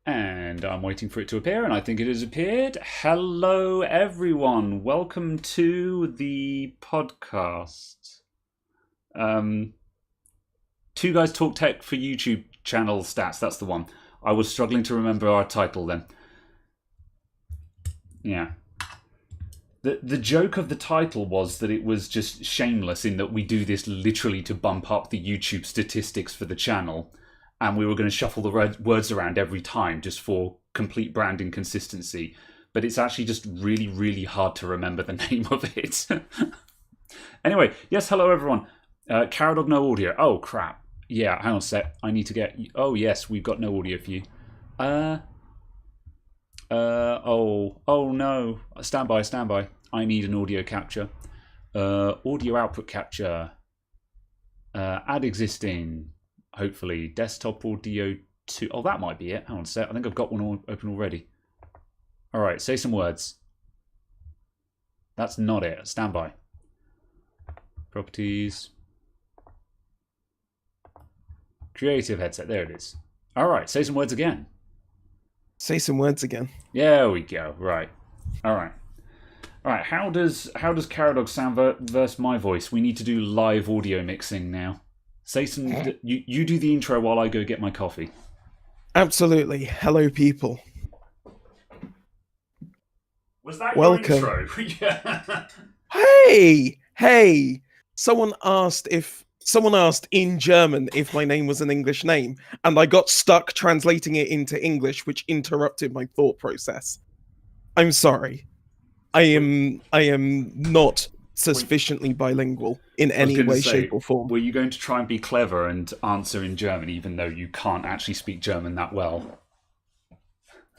And I'm waiting for it to appear, and I think it has appeared. Hello, everyone. Welcome to the podcast. Two Guys Talk Tech for YouTube channel stats. That's the one. I was struggling to remember our title then. Yeah. The joke of the title was that it was just shameless in that we do this literally to bump up the YouTube statistics for the channel. And we were going to shuffle the words around every time just for complete branding consistency. But it's actually just really, really hard to remember the name of it. Anyway, yes, hello everyone. Caradog, no audio. Oh, crap. Yeah, hang on a sec. I need to get... Oh, yes, we've got no audio for you. Oh no. Stand by. I need an audio capture. Audio output capture. Add existing. Hopefully. Desktop audio 2. Oh, that might be it. Hang on a sec. I think I've got one open already. Alright, say some words. That's not it. Stand by. Properties. Creative headset. There it is. Alright, say some words again. Say some words again. There we go. Right. Alright. Alright, how does Caradog sound versus my voice? We need to do live audio mixing now. Say some... You do the intro while I go get my coffee. Absolutely. Hello, people. Was that Welcome. Your intro? Yeah. Hey! Someone asked in German if my name was an English name, and I got stuck translating it into English, which interrupted my thought process. I'm sorry. I am not sufficiently bilingual in any way, shape, or form. Were you going to try and be clever and answer in German, even though you can't actually speak German that well?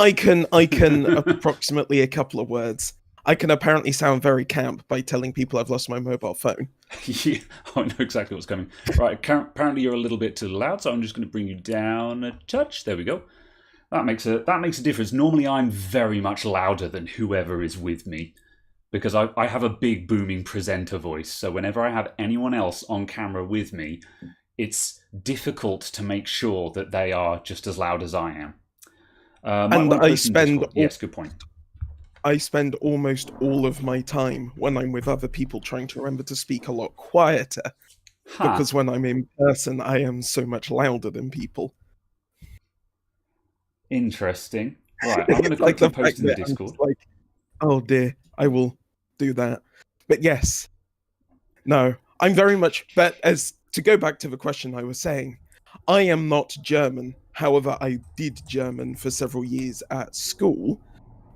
I can approximately a couple of words. I can apparently sound very camp by telling people I've lost my mobile phone. Yeah, I know exactly what's coming. Right, apparently you're a little bit too loud, so I'm just going to bring you down a touch. There we go. That makes a difference. Normally I'm very much louder than whoever is with me, because I have a big booming presenter voice, so whenever I have anyone else on camera with me, it's difficult to make sure that they are just as loud as I am. And I spend... Yes, good point. I spend almost all of my time when I'm with other people trying to remember to speak a lot quieter, because when I'm in person, I am so much louder than people. Interesting. Right, I'm going to quickly post in the Discord. Like, oh dear, I will do that. But yes, no, I'm very much... But as to go back to the question I was saying, I am not German. However, I did German for several years at school.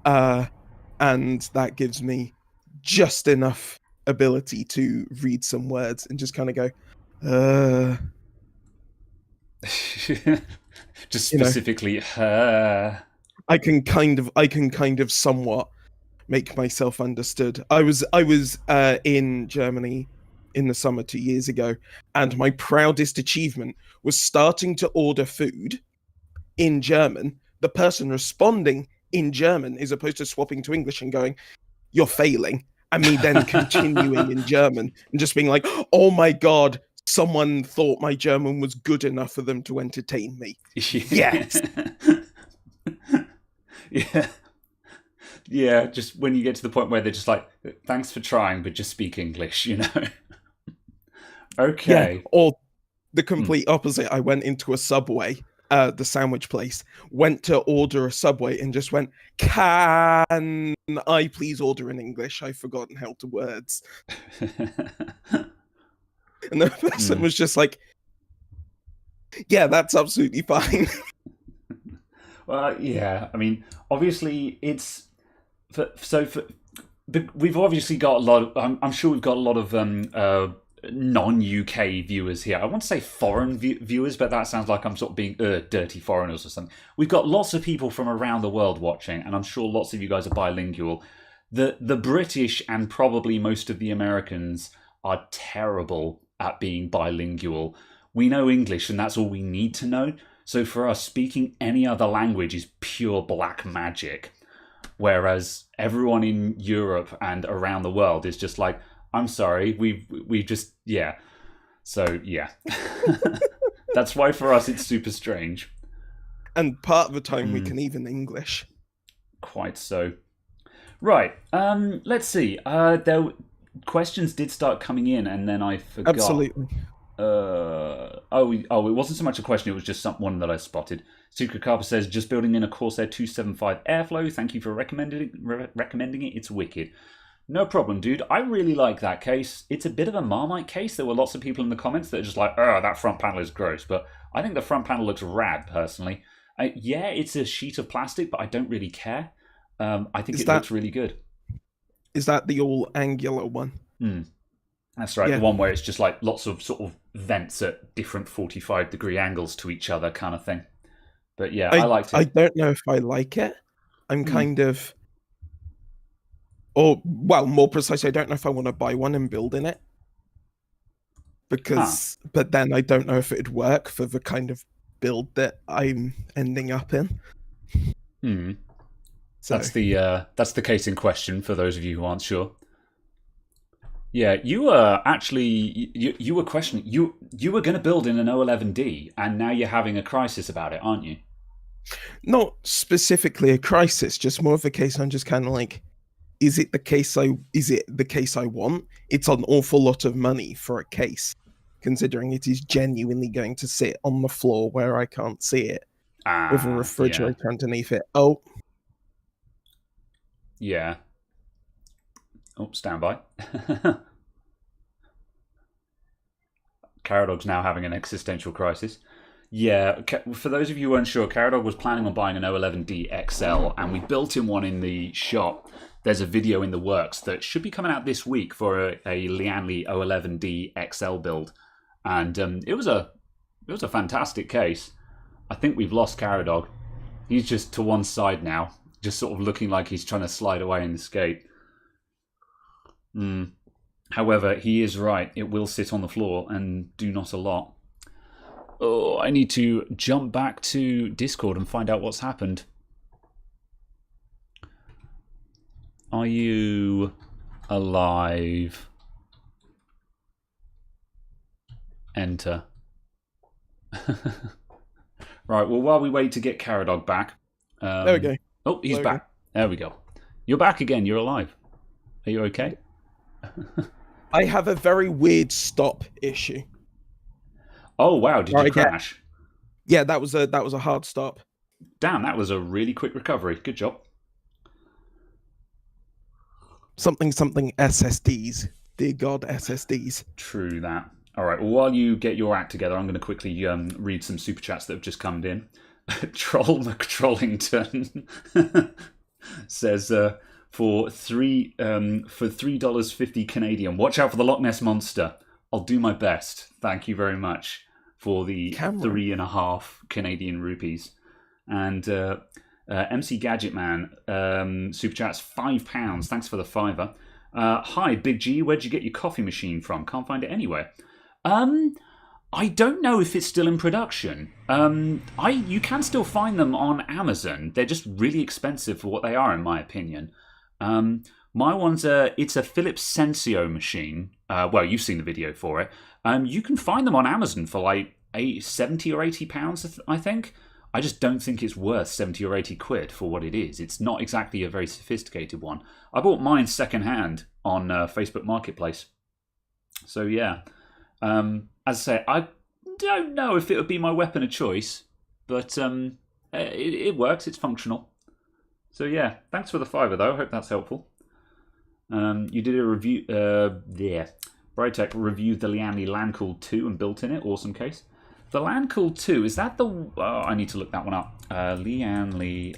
And that gives me just enough ability to read some words and just kind of go, just specifically, I can kind of somewhat make myself understood. I was in Germany in the summer 2 years ago, and my proudest achievement was starting to order food in German. The person responding in German, as opposed to swapping to English and going, "You're failing," and me then continuing in German and just being like, "Oh my god, someone thought my German was good enough for them to entertain me." Yes. Yeah, just when you get to the point where they're just like, "Thanks for trying, but just speak English," you know. Okay. Yeah, or the complete opposite. I went into a Subway, the sandwich place, went to order a Subway and just went, "Can I please order in English? I've forgotten how to words." And the person was just like, "Yeah, that's absolutely fine." Well, yeah, I mean, obviously it's... we've obviously got a lot of... I'm sure we've got a lot of... non-UK viewers here. I want to say foreign viewers, but that sounds like I'm sort of being dirty foreigners or something. We've got lots of people from around the world watching, and I'm sure lots of you guys are bilingual. The British and probably most of the Americans are terrible at being bilingual. We know English, and that's all we need to know. So for us, speaking any other language is pure black magic. Whereas everyone in Europe and around the world is just like, I'm sorry, we just, yeah. So, yeah. That's why for us it's super strange. And part of the time we Mm. can even English. Quite so. Right. Let's see. Questions did start coming in, and then I forgot. Absolutely. It wasn't so much a question. It was just one that I spotted. Secret Carper says, just building in a Corsair 275 airflow. Thank you for recommending it. It's wicked. No problem, dude. I really like that case. It's a bit of a Marmite case. There were lots of people in the comments that are just like, oh, that front panel is gross. But I think the front panel looks rad, personally. Yeah, it's a sheet of plastic, but I don't really care. I think it looks really good. Is that the all angular one? That's right. Yeah. The one where it's just like lots of sort of vents at different 45-degree angles to each other kind of thing. But yeah, I liked it. I don't know if I like it. I'm kind of... Or, well, more precisely, I don't know if I want to buy one and build in it. Because... But then I don't know if it'd work for the kind of build that I'm ending up in. So. That's the case in question for those of you who aren't sure. Yeah, you were actually you were questioning you were going to build in an O11D, and now you're having a crisis about it, aren't you? Not specifically a crisis, just more of a case. I'm just kind of like, is it the case I want? It's an awful lot of money for a case, considering it is genuinely going to sit on the floor where I can't see it, with a refrigerator underneath it. Oh. Yeah. Oh, stand by. Caradog's now having an existential crisis. Yeah, for those of you who aren't sure, Caradog was planning on buying an O11D XL, and we built him one in the shop. There's a video in the works that should be coming out this week for a Lianli O11D XL build, and it was a fantastic case. I think we've lost Caradog. He's just to one side now, just sort of looking like he's trying to slide away and escape. However, he is right. It will sit on the floor and do not a lot. Oh, I need to jump back to Discord and find out what's happened. Are you alive? Enter. Right, well, while we wait to get Caradog back... there we go. Oh, he's back. There we go. You're back again. You're alive. Are you okay? I have a very weird stop issue. Oh wow! Did you crash? Yeah, that was a hard stop. Damn, that was a really quick recovery. Good job. Something SSDs. Dear God, SSDs. True that. All right. Well, while you get your act together, I'm going to quickly read some super chats that have just come in. Troll McTrollington says for $3.50 Canadian. Watch out for the Loch Ness monster. I'll do my best. Thank you very much for the 3.5 Canadian rupees. And MC Gadget Man super chats £5. Thanks for the $5. Hi Big G, where'd you get your coffee machine from? Can't find it anywhere. I don't know if it's still in production. You can still find them on Amazon. They're just really expensive for what they are, in my opinion. My one's it's a Philips Sensio machine. Well, you've seen the video for it. You can find them on Amazon for like £70 or £80, I think. I just don't think it's worth 70 or 80 quid for what it is. It's not exactly a very sophisticated one. I bought mine secondhand on Facebook Marketplace. So yeah. As I say, I don't know if it would be my weapon of choice, but it works. It's functional. So yeah, thanks for the $5 though. I hope that's helpful. You did a review. Brightech reviewed the Lianli LAN-Cooled 2 and built in it. Awesome case. The LAN-Cooled 2, is that the... Oh, I need to look that one up. Lianli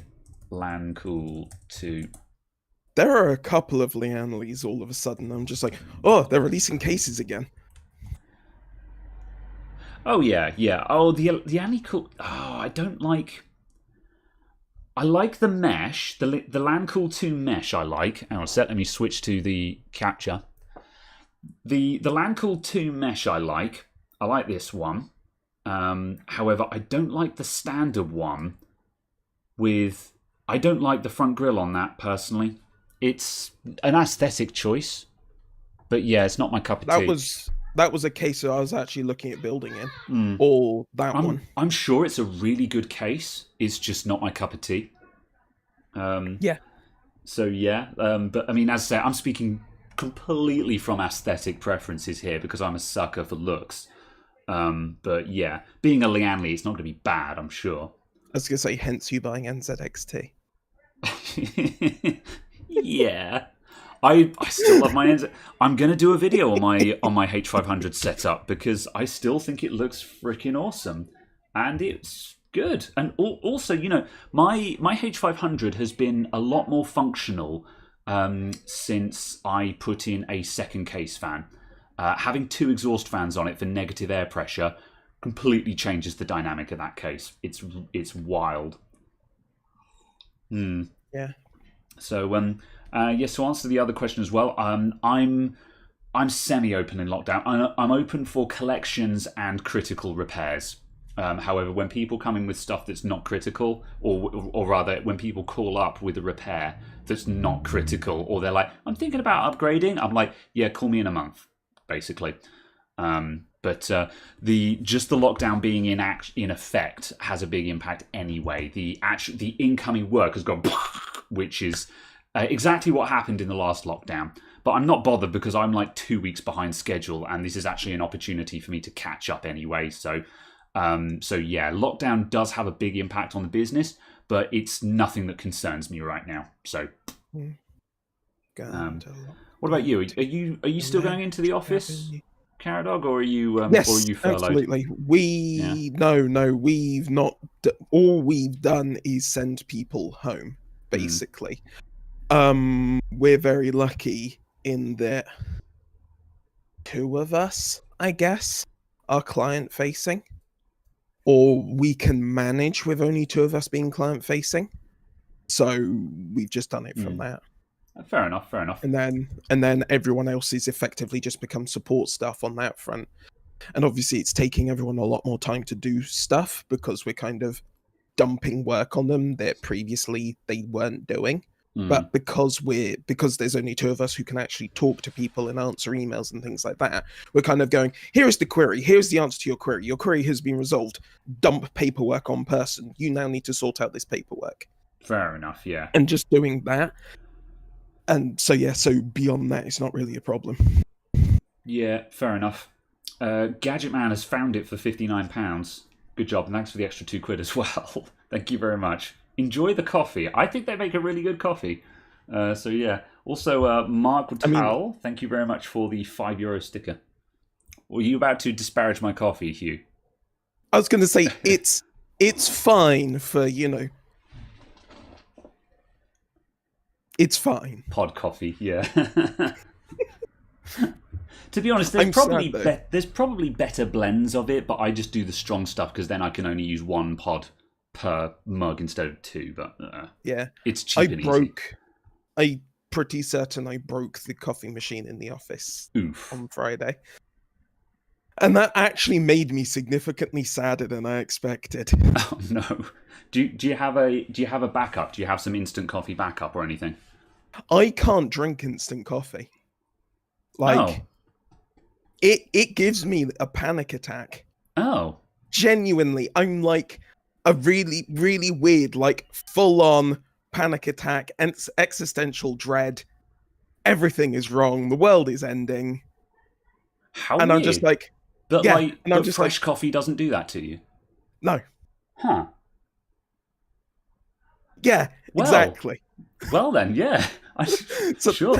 LAN-Cooled 2. There are a couple of Lianlis all of a sudden. I'm just like, oh, they're releasing cases again. Oh, yeah, yeah. Oh, the LAN-Cooled... Oh, I don't like... I like the mesh. The LAN-Cooled 2 mesh I like. Hang on a sec, let me switch to the capture. The LAN-Cooled 2 mesh I like. I like this one. However, I don't like the standard one with... I don't like the front grille on that, personally. It's an aesthetic choice. But yeah, it's not my cup of tea. that was a case that I was actually looking at building in, Mm. or that one. I'm sure it's a really good case. It's just not my cup of tea. Yeah. So yeah, but I mean, as I say, I'm speaking completely from aesthetic preferences here because I'm a sucker for looks. But yeah, being a Lianli, it's not going to be bad, I'm sure. I was gonna say, hence you buying NZXT. Yeah, I still love my NZ. I'm going to do a video on my H500 setup because I still think it looks freaking awesome, and it's good. And also, you know, my H500 has been a lot more functional since I put in a second case fan. Having 2 exhaust fans on it for negative air pressure completely changes the dynamic of that case. It's wild. Yeah. So yes. To answer the other question as well, I'm semi-open in lockdown. I'm open for collections and critical repairs. However, when people come in with stuff that's not critical, or rather, when people call up with a repair that's not critical, or they're like, "I'm thinking about upgrading," I'm like, "Yeah, call me in a month," basically. But the lockdown being in effect has a big impact anyway. The incoming work has gone, which is exactly what happened in the last lockdown. But I'm not bothered because I'm like 2 weeks behind schedule, and this is actually an opportunity for me to catch up anyway. So yeah, lockdown does have a big impact on the business, but it's nothing that concerns me right now. So, what about you? Are you still going into the office, Caradog, or are you yes, or are you furloughed? absolutely. No, we've not. All we've done is send people home, basically. We're very lucky in that 2 of us, I guess, are client facing, or we can manage with only 2 of us being client facing. So we've just done it from that. Fair enough. And then everyone else is effectively just become support staff on that front. And obviously it's taking everyone a lot more time to do stuff because we're kind of dumping work on them that previously they weren't doing. But because there's only 2 of us who can actually talk to people and answer emails and things like that, we're kind of going, here's the query, here's the answer to your query. Your query has been resolved. Dump paperwork on person. You now need to sort out this paperwork. Fair enough, yeah. And just doing that. And so beyond that, it's not really a problem. Yeah, fair enough. Gadget Man has found it for £59. Good job, and thanks for the extra £2 as well. Thank you very much. Enjoy the coffee. I think they make a really good coffee. So yeah. Also, Mark Tal, thank you very much for the €5 sticker. Were you about to disparage my coffee, Hugh? I was going to say it's fine for, it's fine. Pod coffee, yeah. To be honest, there's probably better blends of it, but I just do the strong stuff because then I can only use 1 pod per mug instead of 2. But yeah, it's cheap and easy. I'm pretty certain I broke the coffee machine in the office on Friday, and that actually made me significantly sadder than I expected. Oh no! Do you have a backup? Do you have some instant coffee backup or anything? I can't drink instant coffee. It gives me a panic attack. Oh. Genuinely, I'm like a really, really weird, like full-on panic attack and existential dread. Everything is wrong. The world is ending. How and weird. I'm just like, but fresh coffee doesn't do that to you. No. Huh. Yeah, exactly. Well then, yeah. Sure.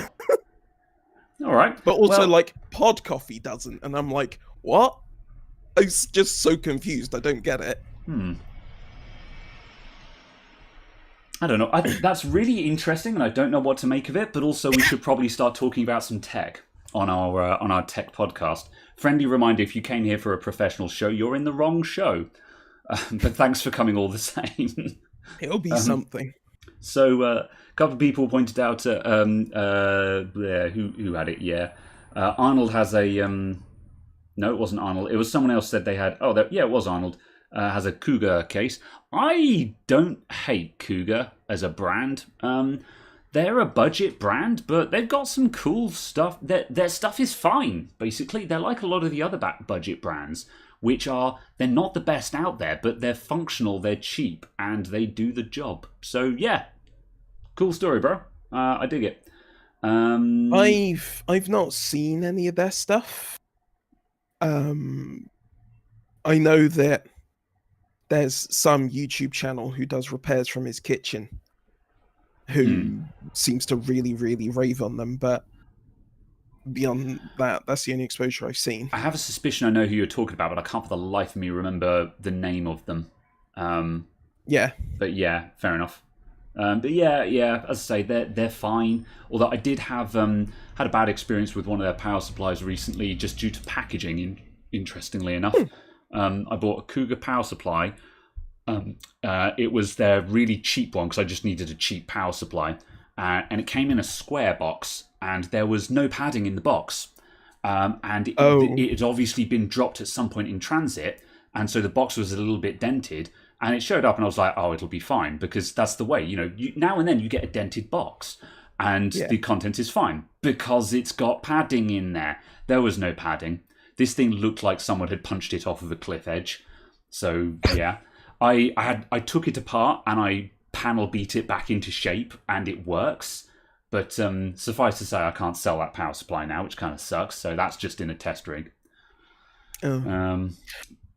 All right. But also, pod coffee doesn't. And I'm like, what? I was just so confused. I don't get it. I don't know. I think that's really interesting, and I don't know what to make of it. But also, we should probably start talking about some tech on our tech podcast. Friendly reminder: if you came here for a professional show, you're in the wrong show. But thanks for coming all the same. It'll be something. So, a couple of people pointed out who had it? Yeah, Arnold has a. No, it wasn't Arnold. It was someone else said they had. It was Arnold. Has a Cougar case. I don't hate Cougar as a brand. they're a budget brand, but they've got some cool stuff. Their stuff is fine, basically. They're like a lot of the other budget brands, which are, they're not the best out there, but they're functional, they're cheap, and they do the job. So, yeah. Cool story, bro. I dig it. I've not seen any of their stuff. I know that there's some YouTube channel who does repairs from his kitchen who seems to really, really rave on them, but beyond that, that's the only exposure I've seen. I have a suspicion I know who you're talking about, but I can't for the life of me remember the name of them. Yeah. But yeah, fair enough. But yeah, as I say, they're fine. Although I did have had a bad experience with one of their power supplies recently, just due to packaging. Interestingly enough, I bought a Cougar power supply. It was their really cheap one because I just needed a cheap power supply, and it came in a square box, and there was no padding in the box, and it had obviously been dropped at some point in transit, and so the box was a little bit dented. And it showed up, and I was like, "Oh, it'll be fine," because that's the way. Now and then you get a dented box, and the content is fine because it's got padding in there. There was no padding. This thing looked like someone had punched it off of a cliff edge. So yeah, I took it apart and I panel beat it back into shape, and it works. But suffice to say, I can't sell that power supply now, which kind of sucks. So that's just in a test rig.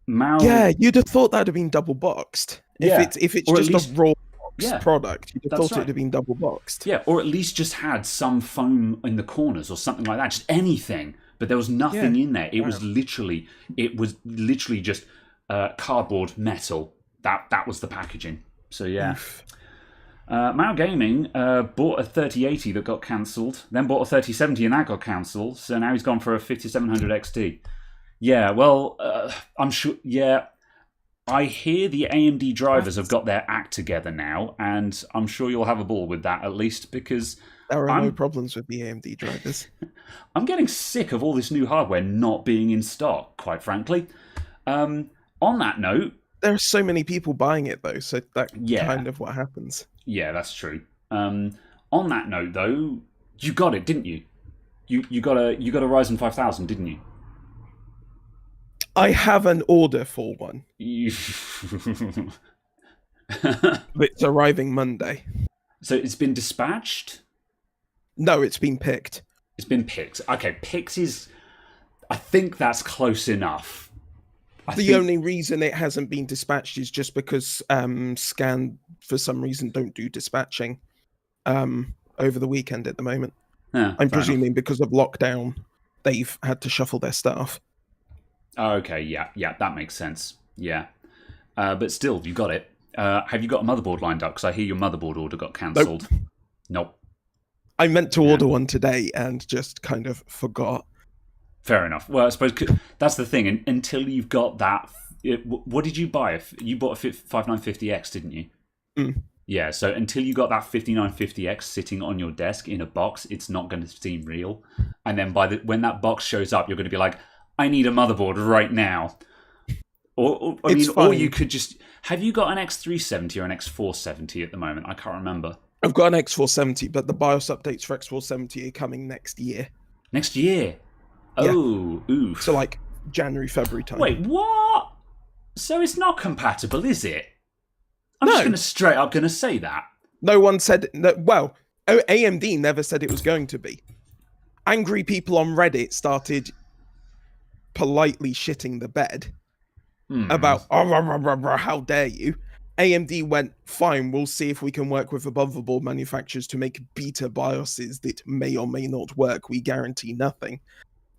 Yeah, you'd have thought that'd have been double boxed. If it's just a raw box product, you'd have thought it'd have been double boxed. Yeah, or at least just had some foam in the corners or something like that, just anything. But there was nothing in there. It was literally just cardboard metal. That was the packaging. So yeah. Mao Gaming bought a 3080 that got cancelled, then bought a 3070 and that got cancelled. So now he's gone for a 5700 XT. Yeah, well, I'm sure. Yeah, I hear the AMD drivers have got their act together now, and I'm sure you'll have a ball with that at least because there are no problems with the AMD drivers. I'm getting sick of all this new hardware not being in stock, quite frankly. On that note, there are so many people buying it though, so that kind of what happens. Yeah, that's true. On that note, though, you got it, didn't you? You got a Ryzen 5000, didn't you? I have an order for one. It's arriving Monday. So it's been dispatched? No, it's been picked. It's been picked. Okay, picked is... I think that's close enough. The only reason it hasn't been dispatched is just because Scan, for some reason, don't do dispatching over the weekend at the moment. I'm presuming because of lockdown, they've had to shuffle their staff. Oh, okay, yeah, that makes sense. Yeah. But still, you got it. Have you got a motherboard lined up? Because I hear your motherboard order got cancelled. Nope. I meant to order one today and just kind of forgot. Fair enough. Well, I suppose that's the thing. Until you've got that... what did you buy? You bought a 5950X, didn't you? Yeah, so until you got that 5950X sitting on your desk in a box, it's not going to seem real. And then when that box shows up, you're going to be like... I need a motherboard right now. Or you could just... Have you got an X370 or an X470 at the moment? I can't remember. I've got an X470, but the BIOS updates for X470 are coming next year. Next year? Oh, oof. So like January, February time. Wait, what? So it's not compatible, is it? I'm just going to straight up say that. No one said... Well, AMD never said it was going to be. Angry people on Reddit started... politely shitting the bed about how dare you. AMD went, fine, we'll see if we can work with the motherboard manufacturers to make beta BIOSes that may or may not work. We guarantee nothing.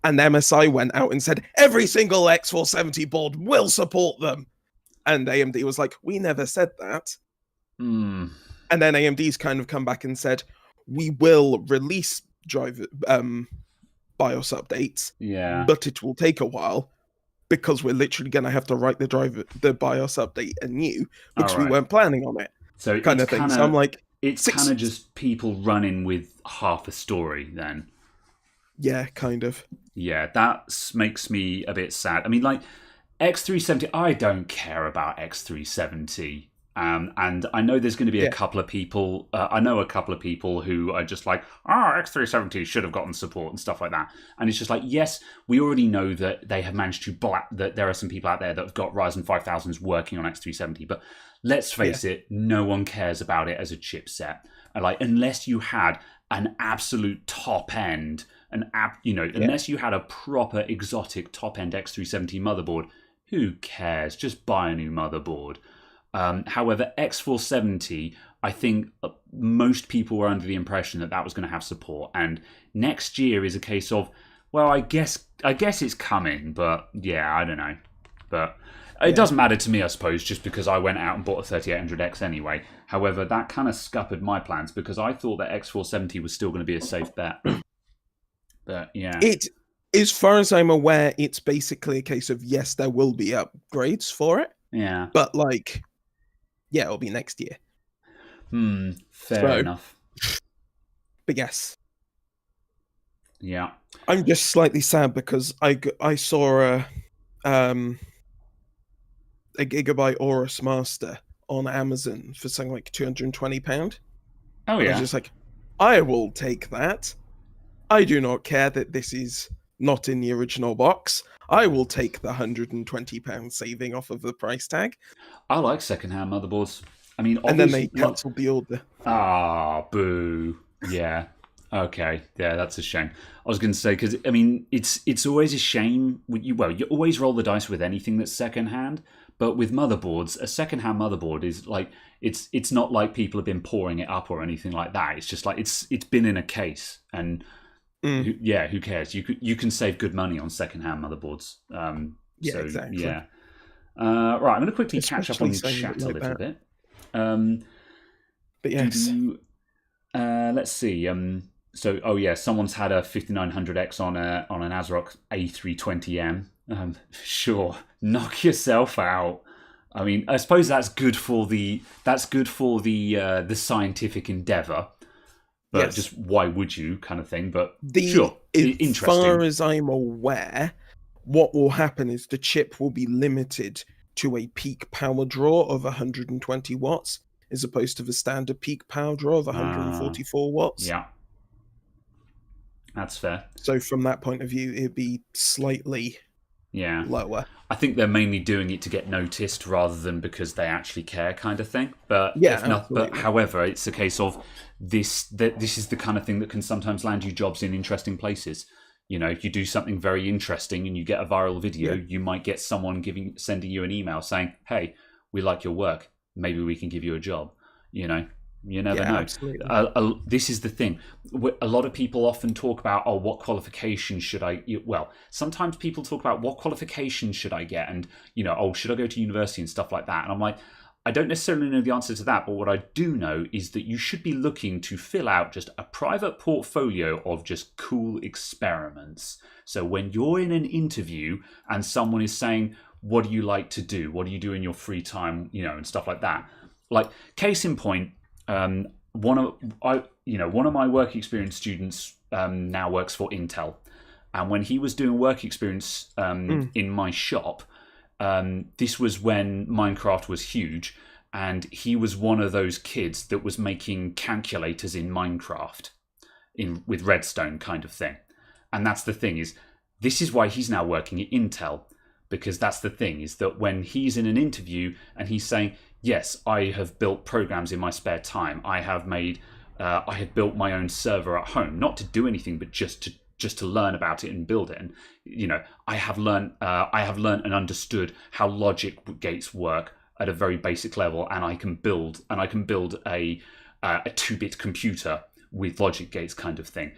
And MSI went out and said every single X470 board will support them, and AMD was like, we never said that. And then AMD's kind of come back and said we will release BIOS updates, but it will take a while because we're literally going to have to write the BIOS update anew because we weren't planning on it. So kind of thing. So I'm like, it's kind of just people running with half a story then. Yeah, kind of. Yeah, that makes me a bit sad. I mean, like X370, I don't care about X370 And I know there's going to be a Yeah. couple of people. I know a couple of people who are just like, "Oh, X370 should have gotten support and stuff like that." And it's just like, yes, we already know that they have managed to that there are some people out there that have got Ryzen 5000s working on X370. But let's face it, no one cares about it as a chipset. And like, unless you had an absolute top end, unless you had a proper exotic top end X370 motherboard, who cares? Just buy a new motherboard. However, X470, I think most people were under the impression that was going to have support, and next year is a case of, well, I guess it's coming, but yeah, I don't know. But it doesn't matter to me, I suppose, just because I went out and bought a 3800X anyway. However, that kind of scuppered my plans because I thought that X470 was still going to be a safe bet. But yeah. As far as I'm aware, it's basically a case of, yes, there will be upgrades for it. Yeah. But like, yeah, it'll be next year. Fair enough. But yes. Yeah. I'm just slightly sad because I saw a Gigabyte Aorus Master on Amazon for something like £220. Oh yeah. I was just like, I will take that. I do not care that this is not in the original box. I will take the £120 saving off of the price tag. I like secondhand motherboards. I mean, and then they cancelled the order. Ah, boo. Yeah. Okay. Yeah, that's a shame. I was going to say, because I mean, it's always a shame. You always roll the dice with anything that's secondhand, but with motherboards, a secondhand motherboard is like it's not like people have been pouring it up or anything like that. It's just like it's been in a case, and who cares? You can save good money on secondhand motherboards. Exactly. Yeah. Right, I'm going to quickly catch up on the chat a little bit. But yes. Let's see. Someone's had a 5900X on an ASRock A320M. Sure, knock yourself out. I mean, I suppose that's good for the scientific endeavor. But yes. Just why would you, kind of thing. But sure, as far as I'm aware, what will happen is the chip will be limited to a peak power draw of 120 watts, as opposed to the standard peak power draw of 144 watts. Yeah, that's fair. So from that point of view, it'd be slightly lower. I think they're mainly doing it to get noticed rather than because they actually care, kind of thing. But however, it's a case of this is the kind of thing that can sometimes land you jobs in interesting places. You know, if you do something very interesting and you get a viral video, you might get someone sending you an email saying, "Hey, we like your work. Maybe we can give you a job." You know, you never know. Absolutely. This is the thing. A lot of people often talk about, what qualification should I... Well, sometimes people talk about what qualification should I get, and, should I go to university and stuff like that? And I'm like, I don't necessarily know the answer to that, but what I do know is that you should be looking to fill out just a private portfolio of just cool experiments. So when you're in an interview and someone is saying, what do you like to do? What do you do in your free time? And stuff like that. Like, case in point, one of my work experience students now works for Intel, and when he was doing work experience in my shop, this was when Minecraft was huge, and he was one of those kids that was making calculators in Minecraft with redstone kind of thing. And that's the thing, is this is why he's now working at Intel, because that's the thing, is that when he's in an interview and he's saying, yes, I have built programs in my spare time. I have built my own server at home, not to do anything, but just to learn about it and build it. And I have learned and understood how logic gates work at a very basic level, and I can build a 2-bit computer with logic gates, kind of thing.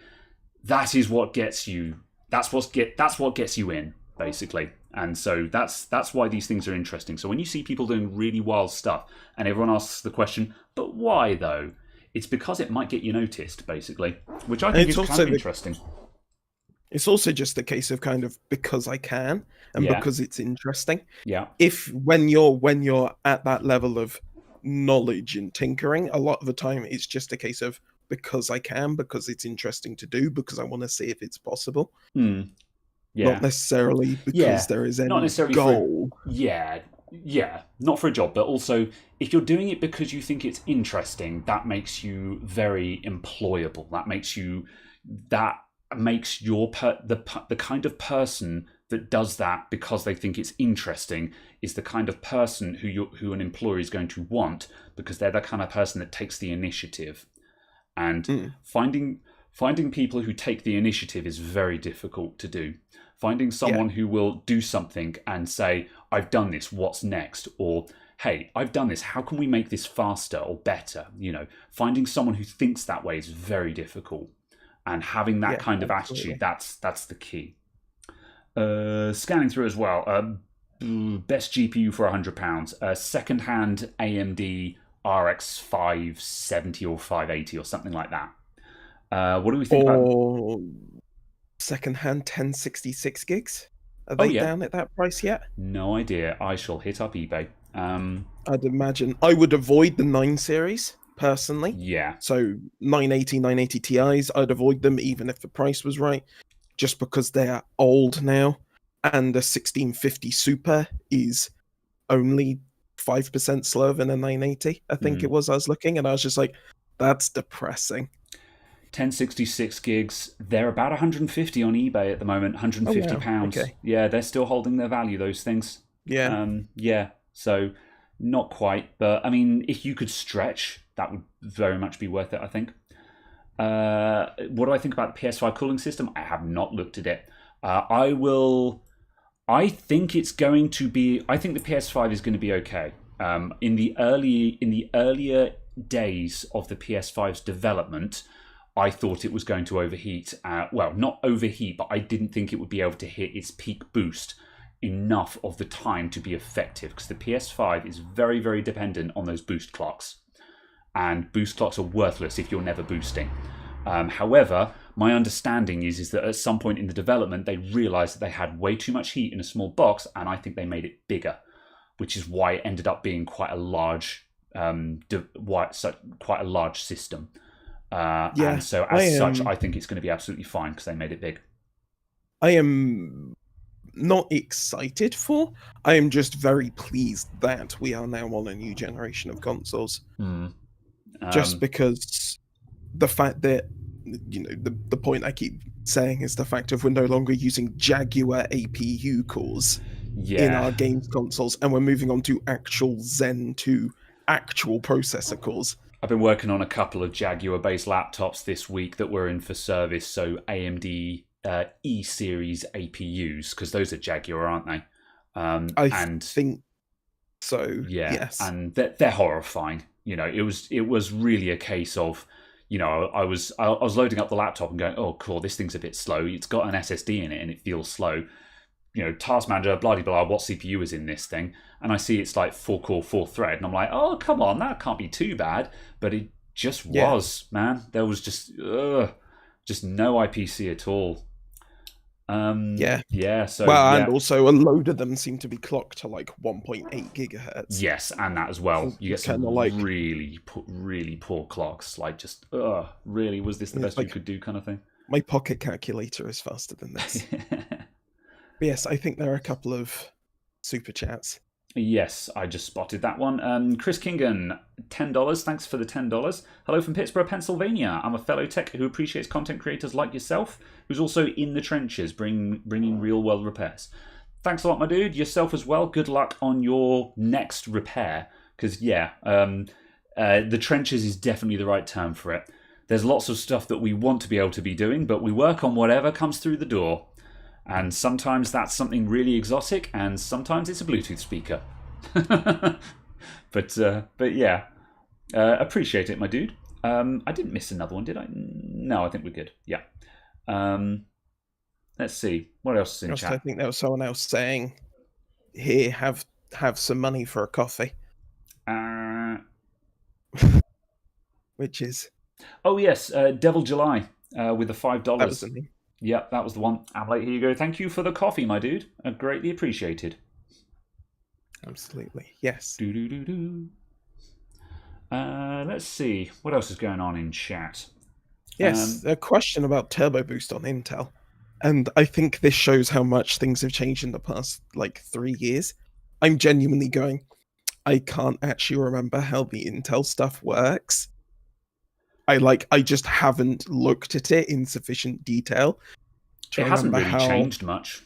That is what gets you. That's what gets you in, basically. And so that's why these things are interesting. So when you see people doing really wild stuff and everyone asks the question, but why though? It's because it might get you noticed, basically, which I think is kind of interesting. It's also just a case of kind of because I can and because it's interesting. Yeah. When you're at that level of knowledge and tinkering, a lot of the time it's just a case of because I can, because it's interesting to do, because I want to see if it's possible. Yeah. Not necessarily because there is any goal. Yeah, not for a job, but also if you're doing it because you think it's interesting, that makes you very employable. That makes the kind of person that does that because they think it's interesting is the kind of person who an employer is going to want, because they're the kind of person that takes the initiative. And finding people who take the initiative is very difficult to do. Finding someone who will do something and say, I've done this, what's next? Or, hey, I've done this, how can we make this faster or better? Finding someone who thinks that way is very difficult. And having that kind of attitude, that's the key. Scanning through as well, best GPU for £100, second-hand AMD RX 570 or 580 or something like that. What do we think about second-hand 1066 gigs? Are they down at that price yet? No idea. I shall hit up eBay. I'd imagine I would avoid the 9 series personally. Yeah. So 980 Ti's, I'd avoid them even if the price was right, just because they're old now, and the 1650 Super is only 5% slower than a 980. I think it was. I was looking, and I was just like, that's depressing. 1066 gigs, they're about 150 on eBay at the moment, £150. Okay. Yeah, they're still holding their value, those things. Yeah. So not quite, but I mean, if you could stretch, that would very much be worth it, I think. What do I think about the PS5 cooling system? I have not looked at it. I think the PS5 is going to be okay. In the earlier days of the PS5's development, I thought it was going to overheat. Well, not overheat, but I didn't think it would be able to hit its peak boost enough of the time to be effective, because the PS5 is very, very dependent on those boost clocks. And boost clocks are worthless if you're never boosting. However, my understanding is that at some point in the development, they realized that they had way too much heat in a small box, and I think they made it bigger, which is why it ended up being quite a large system. And so as such, I think it's going to be absolutely fine because they made it big. I am not excited for. I am just very pleased that we are now on a new generation of consoles. Just because the fact that, the point I keep saying is the fact of we're no longer using Jaguar APU cores in our games consoles, and we're moving on to actual Zen 2 actual processor cores. I've been working on a couple of Jaguar-based laptops this week that were in for service, so AMD E-series APUs, because those are Jaguar, aren't they? I think so. Yeah, yes, and they're horrifying. It was really a case of, I was loading up the laptop and going, oh, cool, this thing's a bit slow. It's got an SSD in it and it feels slow. Task manager, blah, blah, blah, what CPU is in this thing? And I see it's like 4-core, 4-thread. And I'm like, oh, come on, that can't be too bad. But it just was, man. There was just no IPC at all. So and also a load of them seem to be clocked to like 1.8 gigahertz. Yes, and that as well. You get some really poor clocks. Like, just really, was this the best you could do, kind of thing? My pocket calculator is faster than this. But yes, I think there are a couple of super chats. Yes, I just spotted that one. Chris Kingan, $10. Thanks for the $10. Hello from Pittsburgh, Pennsylvania. I'm a fellow tech who appreciates content creators like yourself, who's also in the trenches, bringing real-world repairs. Thanks a lot, my dude. Yourself as well. Good luck on your next repair, because, the trenches is definitely the right term for it. There's lots of stuff that we want to be able to be doing, but we work on whatever comes through the door. And sometimes that's something really exotic, and sometimes it's a Bluetooth speaker. but yeah, appreciate it, my dude. I didn't miss another one, did I? No, I think we're good. Yeah. Let's see. What else is in chat? I think there was someone else saying, here, have some money for a coffee. Which is? Oh, yes, Devil July with the $5. That was me. Yep, that was the one. Amlate, here you go. Thank you for the coffee, my dude. Greatly appreciated. Absolutely. Yes. Let's see. What else is going on in chat? Yes, a question about Turbo Boost on Intel. And I think this shows how much things have changed in the past, 3 years. I'm genuinely going, I can't actually remember how the Intel stuff works. I just haven't looked at it in sufficient detail to It hasn't remember really how, changed much.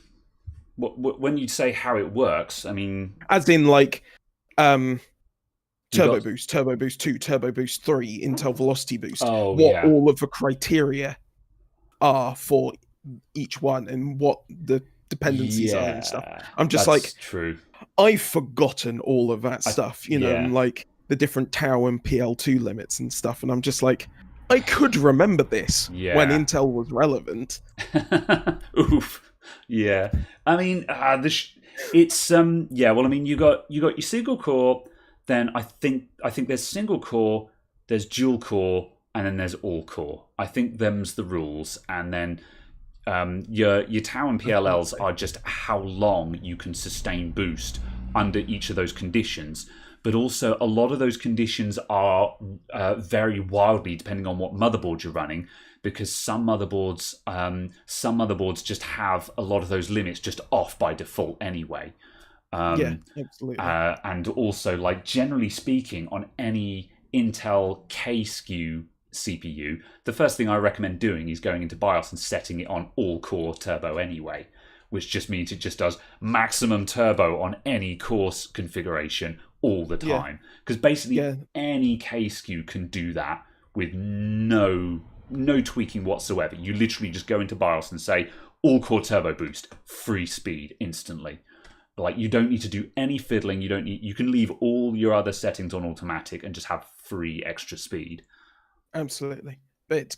When you say how it works, I mean, as in like you Turbo got. Boost, Turbo Boost 2, Turbo Boost 3, Intel Velocity Boost, Oh what yeah, all of the criteria are for each one and what the dependencies are and stuff. yeah, I'm just that's like, true. I've forgotten all of that stuff, and Yeah. like the different tau and PL2 limits and stuff. And I'm just like, I could remember this when Yeah. Intel was relevant. Oof. Yeah. I mean, it's yeah. Well, I mean, you got your single core. Then I think there's single core, there's dual core, and then there's all core. I think them's the rules, and then your tau and PLLs are just how long you can sustain boost under each of those conditions. But also, a lot of those conditions are vary wildly depending on what motherboard you're running, because some motherboards just have a lot of those limits just off by default anyway. Yeah, absolutely. And also, like generally speaking, on any Intel K SKU CPU, the first thing I recommend doing is going into BIOS and setting it on all core turbo anyway, which just means it just does maximum turbo on any core configuration all the time. Because basically any K SKU can do that with no tweaking whatsoever. You literally just go into BIOS and say all core turbo boost, free speed instantly. Like, you don't need to do any fiddling. You can leave all your other settings on automatic and just have free extra speed. Absolutely. But it's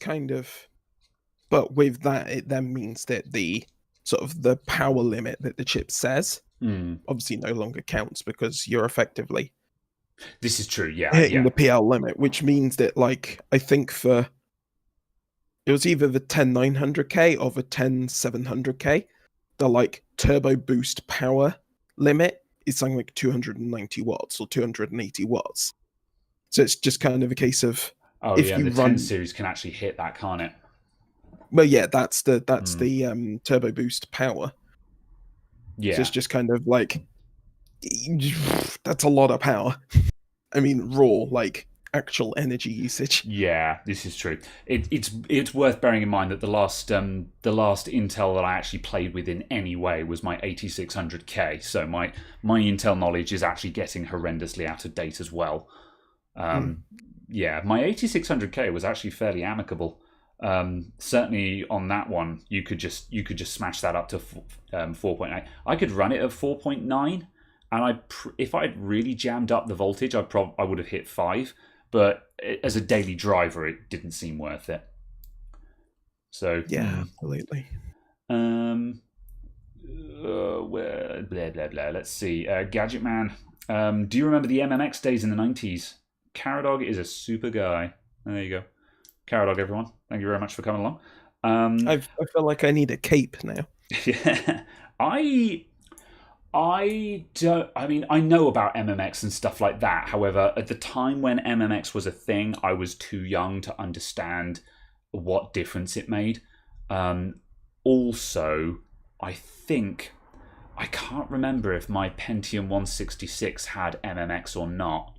but with that, it then means that the sort of the power limit that the chip says obviously no longer counts, because you're effectively This is true, yeah. hitting the PL limit, which means that, like, I think it was either the 10900K or the 10700K, the like turbo boost power limit is something like 290 watts or 280 watts. So it's just kind of a case of, oh if yeah, you the run 10 series can actually hit that, can't it? Well, yeah, that's the turbo boost power. Yeah. So it's just kind of like, that's a lot of power. I mean, raw, like actual energy usage. Yeah, this is true. It's worth bearing in mind that the last Intel that I actually played with in any way was my 8600K. So my Intel knowledge is actually getting horrendously out of date as well. Yeah, my 8600K was actually fairly amicable. Certainly on that one, you could just smash that up to 4.8. I could run it at 4.9, and if I'd really jammed up the voltage, I would have hit 5. But as a daily driver, it didn't seem worth it. So yeah, absolutely. Blah blah blah. Let's see. Gadget Man. Do you remember the MMX days in the 90s? Caradog is a super guy. There you go. Caradog, everyone. Thank you very much for coming along. I feel like I need a cape now. Yeah, I don't. I mean, I know about MMX and stuff like that. However, at the time when MMX was a thing, I was too young to understand what difference it made. Also, I can't remember if my Pentium 166 had MMX or not.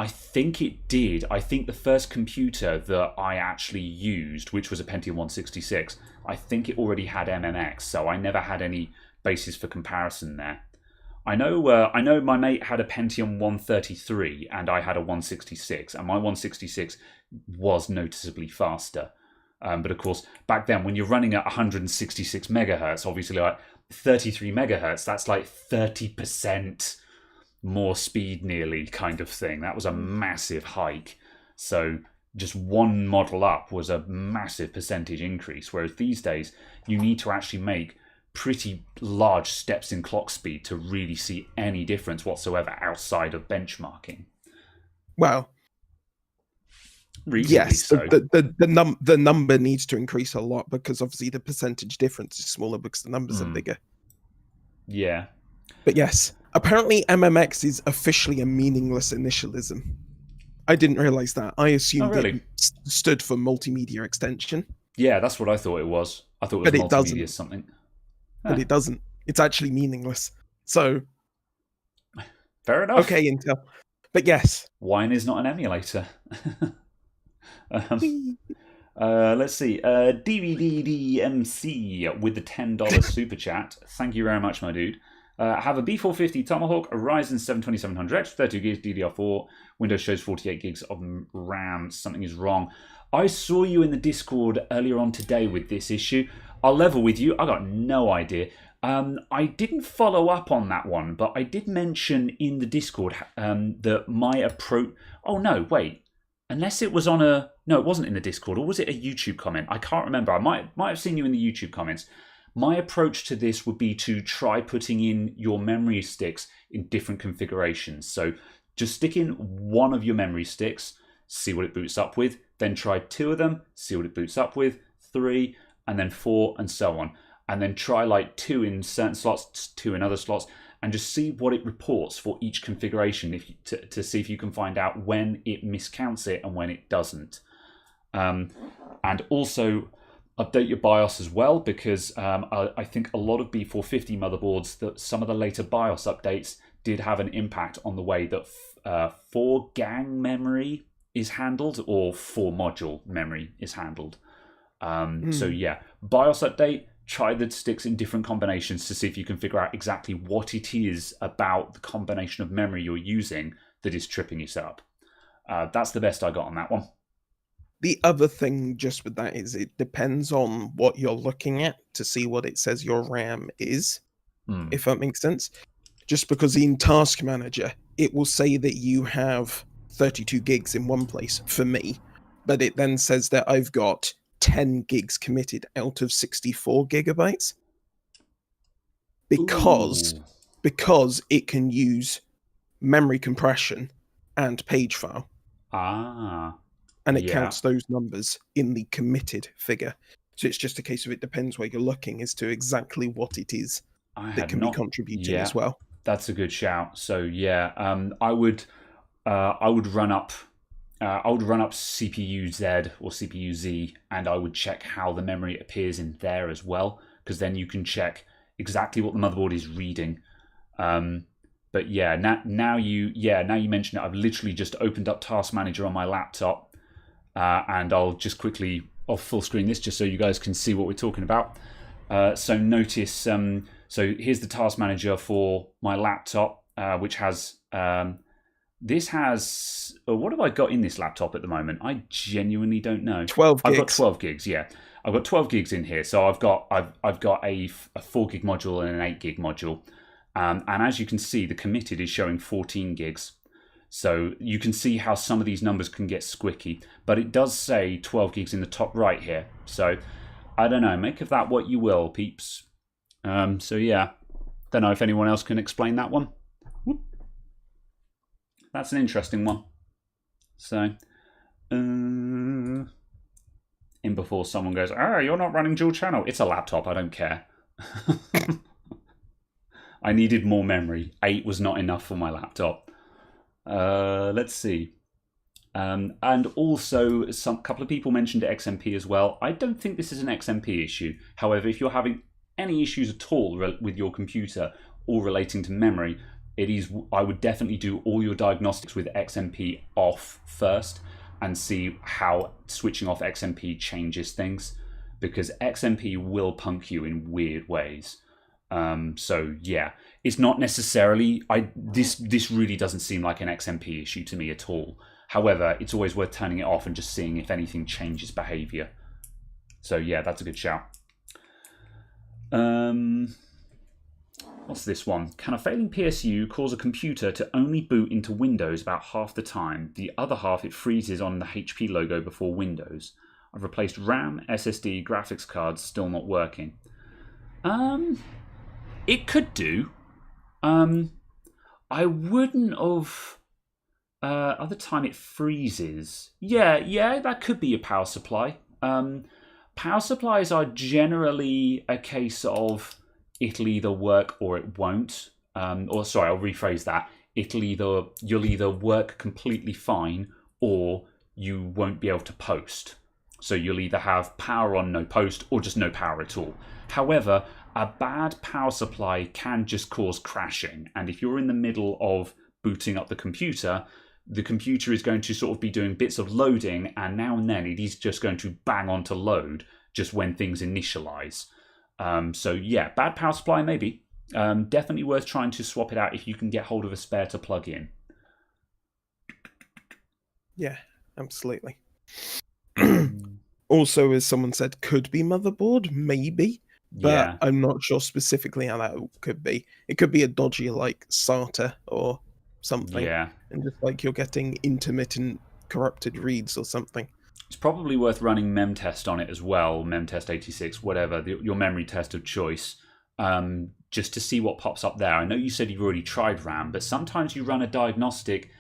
I think it did. I think the first computer that I actually used, which was a Pentium 166, I think it already had MMX, so I never had any basis for comparison there. I know my mate had a Pentium 133 and I had a 166, and my 166 was noticeably faster. But of course, back then, when you're running at 166 megahertz, obviously like 33 megahertz, that's like 30% more speed nearly, kind of thing. That was a massive hike. So just one model up was a massive percentage increase, whereas these days you need to actually make pretty large steps in clock speed to really see any difference whatsoever outside of benchmarking. Well, reasonably yes, so. the number needs to increase a lot, because obviously the percentage difference is smaller because the numbers are bigger. Yeah. But yes, apparently MMX is officially a meaningless initialism. I didn't realize that. I assumed it stood for multimedia extension. Yeah, that's what I thought it was. I thought it was multimedia something. But it doesn't. It's actually meaningless. So, Fair enough. okay, Intel. But yes. Wine is not an emulator. Let's see. DVDDMC with the $10 super chat. Thank you very much, my dude. Have a B450 Tomahawk, a Ryzen 7-2700X, 32 gigs DDR4. Windows shows 48 gigs of RAM. Something is wrong. I saw you in the Discord earlier on today with this issue. I'll level with you. I got no idea. I didn't follow up on that one, but I did mention in the Discord that my approach... Oh, no, wait. Unless it was on a... No, it wasn't in the Discord, or was it a YouTube comment? I can't remember. I might have seen you in the YouTube comments. My approach to this would be to try putting in your memory sticks in different configurations. So just stick in one of your memory sticks, see what it boots up with, then try 2 of them, see what it boots up with, 3, and then 4, and so on. And then try like 2 in certain slots, 2 in other slots, and just see what it reports for each configuration to see if you can find out when it miscounts it and when it doesn't. And also update your BIOS as well, because I think a lot of B450 motherboards, that some of the later BIOS updates did have an impact on the way that 4 gang memory is handled, or 4 module memory is handled. So yeah, BIOS update, try the sticks in different combinations to see if you can figure out exactly what it is about the combination of memory you're using that is tripping it up. That's the best I got on that one. The other thing just with that is it depends on what you're looking at to see what it says your RAM is, if that makes sense. Just because in Task Manager, it will say that you have 32 gigs in one place for me, but it then says that I've got 10 gigs committed out of 64 gigabytes. Because it can use memory compression and page file. And it counts those numbers in the committed figure. So it's just a case of it depends where you're looking as to exactly what it is that can be contributing as well. That's a good shout. So yeah, I would run up CPU Z or CPU Z, and I would check how the memory appears in there as well, because then you can check exactly what the motherboard is reading. But yeah, now you mention it, I've literally just opened up Task Manager on my laptop. And I'll just quickly full screen this just so you guys can see what we're talking about. So notice, so here's the Task Manager for my laptop, which has, this has, what have I got in this laptop at the moment? I genuinely don't know. 12 gigs. I've got 12 gigs, yeah. I've got 12 gigs in here. So I've got a 4 gig module and an 8 gig module. And as you can see, the committed is showing 14 gigs. So you can see how some of these numbers can get squicky, but it does say 12 gigs in the top right here. So I don't know, make of that what you will, peeps. So yeah, don't know if anyone else can explain that one. Whoop. That's an interesting one. So, in before someone goes, you're not running dual channel. It's a laptop, I don't care. I needed more memory. 8 was not enough for my laptop. Let's see. And also, a couple of people mentioned XMP as well. I don't think this is an XMP issue. However, if you're having any issues at all with your computer or relating to memory, I would definitely do all your diagnostics with XMP off first and see how switching off XMP changes things, because XMP will punk you in weird ways. So yeah, it's not necessarily, this really doesn't seem like an XMP issue to me at all. However, it's always worth turning it off and just seeing if anything changes behavior. So yeah, that's a good shout. What's this one? Can a failing PSU cause a computer to only boot into Windows about half the time? The other half it freezes on the HP logo before Windows. I've replaced RAM, SSD, graphics cards, still not working. It could do. I wouldn't have. Other time it freezes. Yeah, that could be a power supply. Power supplies are generally a case of it'll either work or it won't. Or sorry, I'll rephrase that. You'll either work completely fine or you won't be able to post. So you'll either have power on, no post, or just no power at all. However, a bad power supply can just cause crashing. And if you're in the middle of booting up the computer is going to sort of be doing bits of loading, and now and then it is just going to bang onto load just when things initialize. So yeah, bad power supply maybe. Definitely worth trying to swap it out if you can get hold of a spare to plug in. Yeah, absolutely. Also, as someone said, could be motherboard, maybe. But Yeah. I'm not sure specifically how that could be. It could be a dodgy like SATA or something. Yeah. And just like you're getting intermittent corrupted reads or something. It's probably worth running memtest on it as well, memtest 86, whatever, your memory test of choice, just to see what pops up there. I know you said you've already tried RAM, but sometimes you run a diagnostic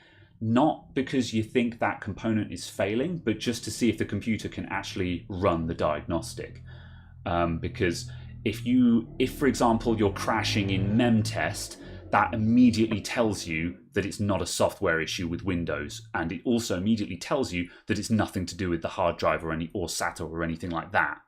not because you think that component is failing, but just to see if the computer can actually run the diagnostic. Because if, for example, you're crashing in memtest, that immediately tells you that it's not a software issue with Windows, and it also immediately tells you that it's nothing to do with the hard drive or SATA or anything like that.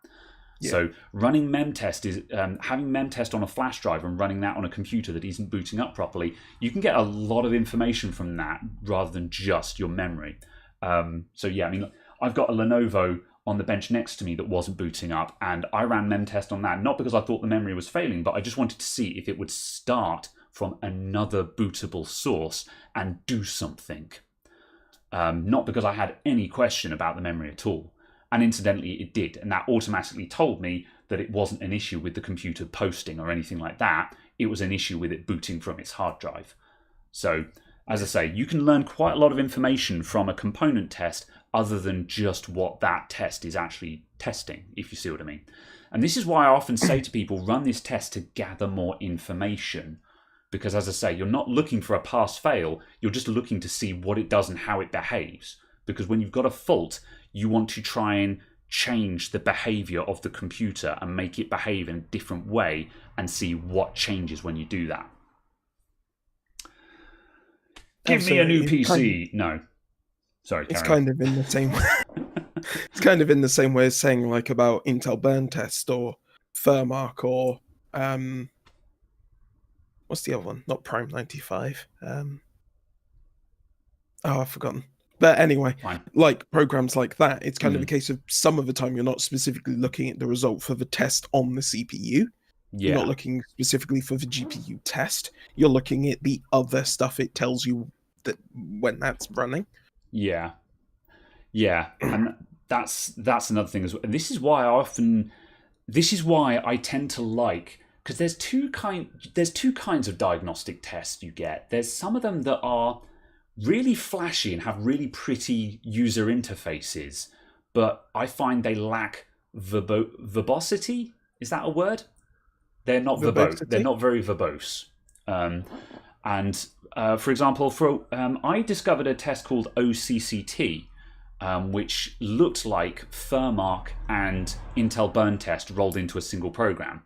Yeah. So running memtest is having memtest on a flash drive and running that on a computer that isn't booting up properly. You can get a lot of information from that rather than just your memory. So yeah, I mean, I've got a Lenovo on the bench next to me that wasn't booting up, and I ran memtest on that, not because I thought the memory was failing, but I just wanted to see if it would start from another bootable source and do something. Not because I had any question about the memory at all. And incidentally, it did, and that automatically told me that it wasn't an issue with the computer posting or anything like that. It was an issue with it booting from its hard drive. So, as I say, you can learn quite a lot of information from a component test other than just what that test is actually testing, if you see what I mean. And this is why I often say to people, run this test to gather more information. Because, as I say, you're not looking for a pass-fail, you're just looking to see what it does and how it behaves. Because when you've got a fault, you want to try and change the behavior of the computer and make it behave in a different way and see what changes when you do that. Give me a new PC. No. Sorry, it's kind of in the same way. It's kind of in the same way as saying like about Intel burn test or Fermark or what's the other one? Not Prime 95. I've forgotten. But anyway, Fine. Like programs like that, it's kind of a case of some of the time you're not specifically looking at the result for the test on the CPU. Yeah. You're not looking specifically for the GPU test. You're looking at the other stuff it tells you that when that's running. Yeah. Yeah. And that's another thing as well. And this is why I tend to like, because there's two kinds of diagnostic tests you get. There's some of them that are really flashy and have really pretty user interfaces, but I find they lack verbosity. Is that a word? They're not verbose. They're not very verbose. For example, I discovered a test called OCCT, which looked like Fermark and Intel burn test rolled into a single program.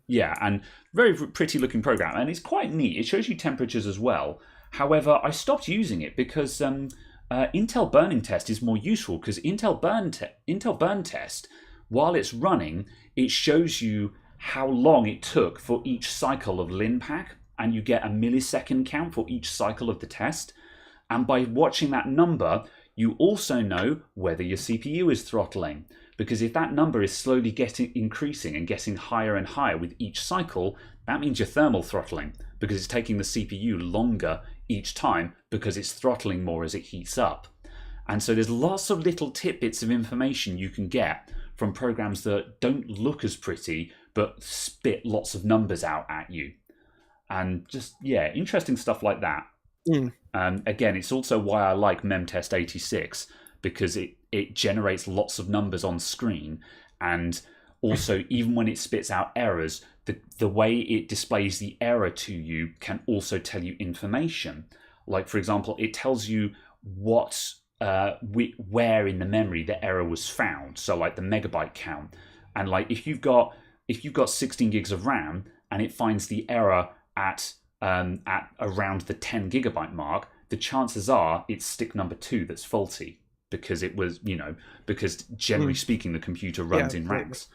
Yeah, and very pretty looking program, and it's quite neat. It shows you temperatures as well. However, I stopped using it because Intel burning test is more useful, because Intel burn test, while it's running, it shows you how long it took for each cycle of LinPack, and you get a millisecond count for each cycle of the test. And by watching that number, you also know whether your CPU is throttling, because if that number is slowly increasing and getting higher and higher with each cycle, that means you're thermal throttling, because it's taking the CPU longer each time because it's throttling more as it heats up. And so there's lots of little tidbits of information you can get from programs that don't look as pretty but spit lots of numbers out at you. And just, yeah, interesting stuff like that. Again, it's also why I like memtest 86, because it generates lots of numbers on screen, and also even when it spits out errors, the way it displays the error to you can also tell you information. Like, for example, it tells you what where in the memory the error was found. So like the megabyte count, and like if you've got 16 gigs of RAM and it finds the error at around the 10 gigabyte mark, the chances are it's stick number 2 that's faulty, because it was, because generally speaking the computer runs in racks.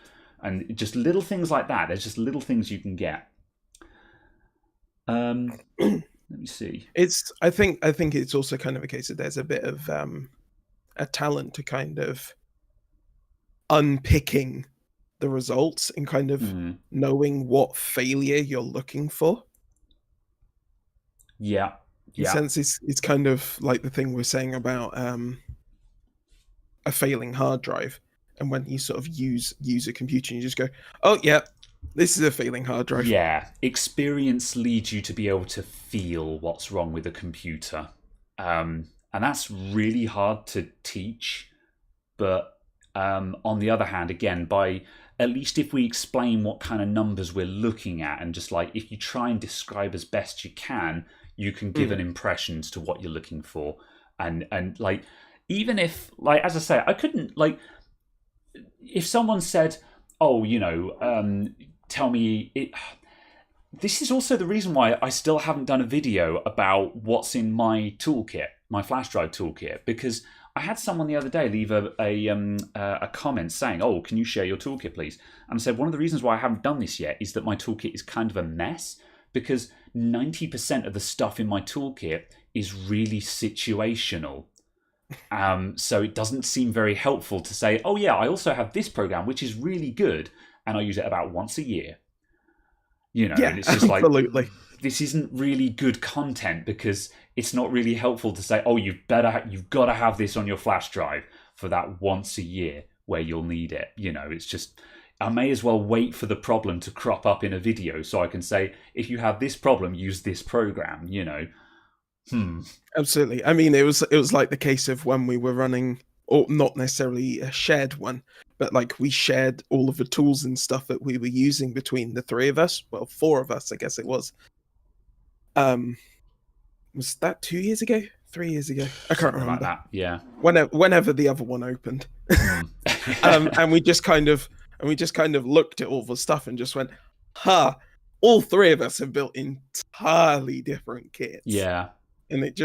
And just little things like that. There's just little things you can get. Let me see. I think it's also kind of a case that there's a bit of a talent to kind of unpicking the results and kind of knowing what failure you're looking for. Yeah. In a sense, it's kind of like the thing we're saying about a failing hard drive. And when you sort of use a computer, and you just go, oh, yeah, this is a failing hard drive. Yeah. Experience leads you to be able to feel what's wrong with a computer. And that's really hard to teach. But on the other hand, again, at least if we explain what kind of numbers we're looking at, and just like if you try and describe as best you can give an impression as to what you're looking for. And like, even if, like, as I say, I couldn't, like, if someone said, oh, tell me it. This is also the reason why I still haven't done a video about what's in my toolkit, my flash drive toolkit, because I had someone the other day leave a comment saying, oh, can you share your toolkit, please? And I said, one of the reasons why I haven't done this yet is that my toolkit is kind of a mess, because 90% of the stuff in my toolkit is really situational. So it doesn't seem very helpful to say, oh yeah, I also have this program, which is really good, and I use it about once a year. And it's just absolutely. Like, this isn't really good content, because it's not really helpful to say, oh, you've got to have this on your flash drive for that once a year where you'll need it. It's just, I may as well wait for the problem to crop up in a video so I can say, if you have this problem, use this program, Absolutely. I mean, it was like the case of when we were running, or not necessarily a shared one, but like we shared all of the tools and stuff that we were using between the three of us. Well, four of us, I guess it was. Was that 2 years ago? 3 years ago? I can't remember. Like that, yeah. Whenever the other one opened, and we just kind of looked at all the stuff and just went, "Ha! All three of us have built entirely different kits." Yeah. And it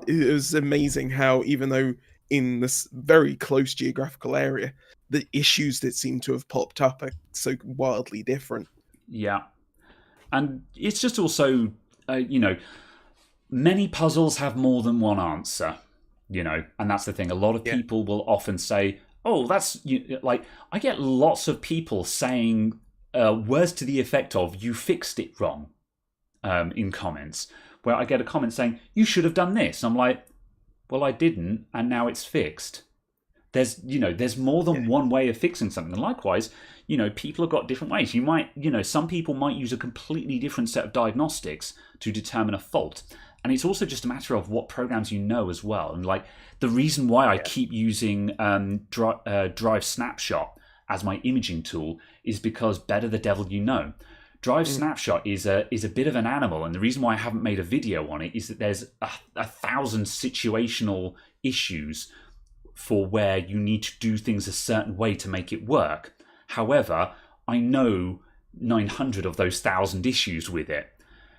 was amazing how, even though in this very close geographical area, the issues that seem to have popped up are so wildly different. Yeah. And it's just also, many puzzles have more than one answer, and that's the thing. A lot of people will often say, oh, that's, like, I get lots of people saying words to the effect of, you fixed it wrong, in comments, where I get a comment saying, you should have done this. I'm like, well, I didn't, and now it's fixed. There's more than one way of fixing something. And likewise, people have got different ways. You might, some people might use a completely different set of diagnostics to determine a fault. And it's also just a matter of what programs you know as well. And like, the reason why I keep using Drive Snapshot as my imaging tool is because better the devil you know. Drive Snapshot is a bit of an animal, and the reason why I haven't made a video on it is that there's 1,000 situational issues for where you need to do things a certain way to make it work. However, I know 900 of those 1,000 issues with it.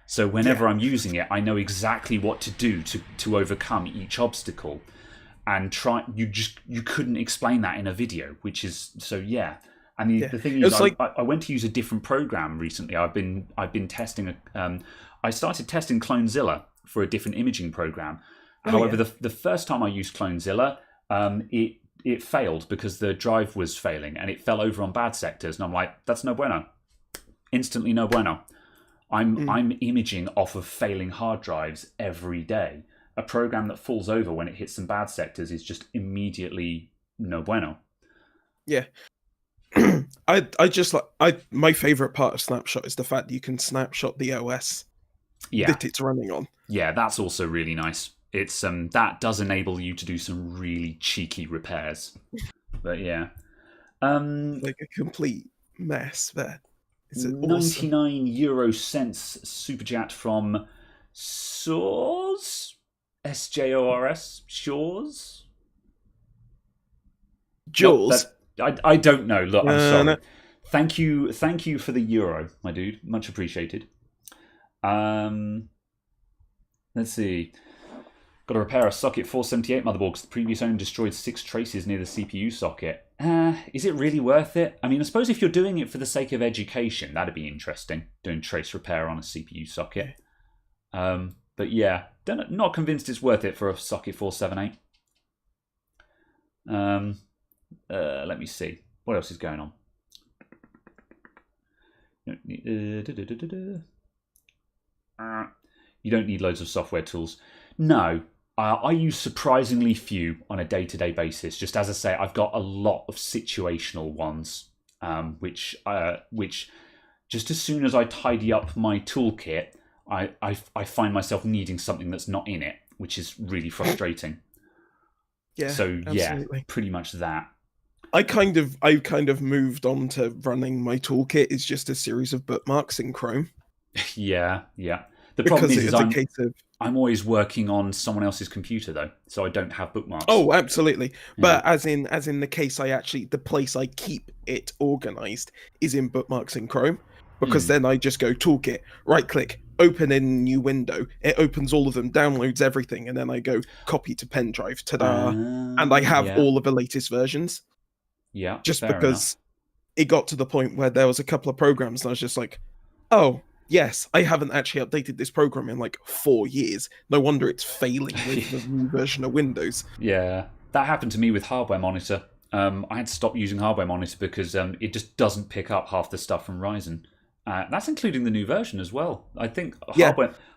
So whenever I'm using it, I know exactly what to do to overcome each obstacle. And you couldn't explain that in a video, which is so And the thing is, I went to use a different program recently. I've been testing I started testing Clonezilla for a different imaging program. However, the first time I used Clonezilla, it failed because the drive was failing and it fell over on bad sectors. And I'm like, that's no bueno. Instantly no bueno. I'm imaging off of failing hard drives every day. A program that falls over when it hits some bad sectors is just immediately no bueno. Yeah. My favorite part of Snapshot is the fact that you can snapshot the OS that it's running on. Yeah, that's also really nice. It's that does enable you to do some really cheeky repairs. But yeah. Like a complete mess there. Is it 99 euro cents super chat from Shores? SJORS? Shores? Jaws? I don't know. Look, I'm sorry. No. Thank you for the euro, my dude. Much appreciated. Let's see. Got to repair a socket 478 motherboard because the previous owner destroyed 6 traces near the CPU socket. Is it really worth it? I mean, I suppose if you're doing it for the sake of education, that'd be interesting, doing trace repair on a CPU socket. But yeah, not convinced it's worth it for a socket 478. Let me see. What else is going on? You don't need loads of software tools. No, I use surprisingly few on a day-to-day basis. Just as I say, I've got a lot of situational ones, which just as soon as I tidy up my toolkit, I find myself needing something that's not in it, which is really frustrating. Yeah. So absolutely. yeah, pretty much that. I kind of moved on to running my toolkit is just a series of bookmarks in Chrome. Yeah. The problem Because is it's a case of I'm always working on someone else's computer though, so I don't have bookmarks. Oh, absolutely. But as in the case the place I keep it organized is in bookmarks in Chrome, because then I just go toolkit, right click, open in a new window. It opens all of them, downloads everything, and then I go copy to pen drive, ta-da. And I have all of the latest versions. Yeah. Just because it got to the point where there was a couple of programs and I was just like, oh, yes, I haven't actually updated this program in like 4 years. No wonder it's failing with the new version of Windows. Yeah, that happened to me with Hardware Monitor. I had to stop using Hardware Monitor because it just doesn't pick up half the stuff from Ryzen. That's including the new version as well. I think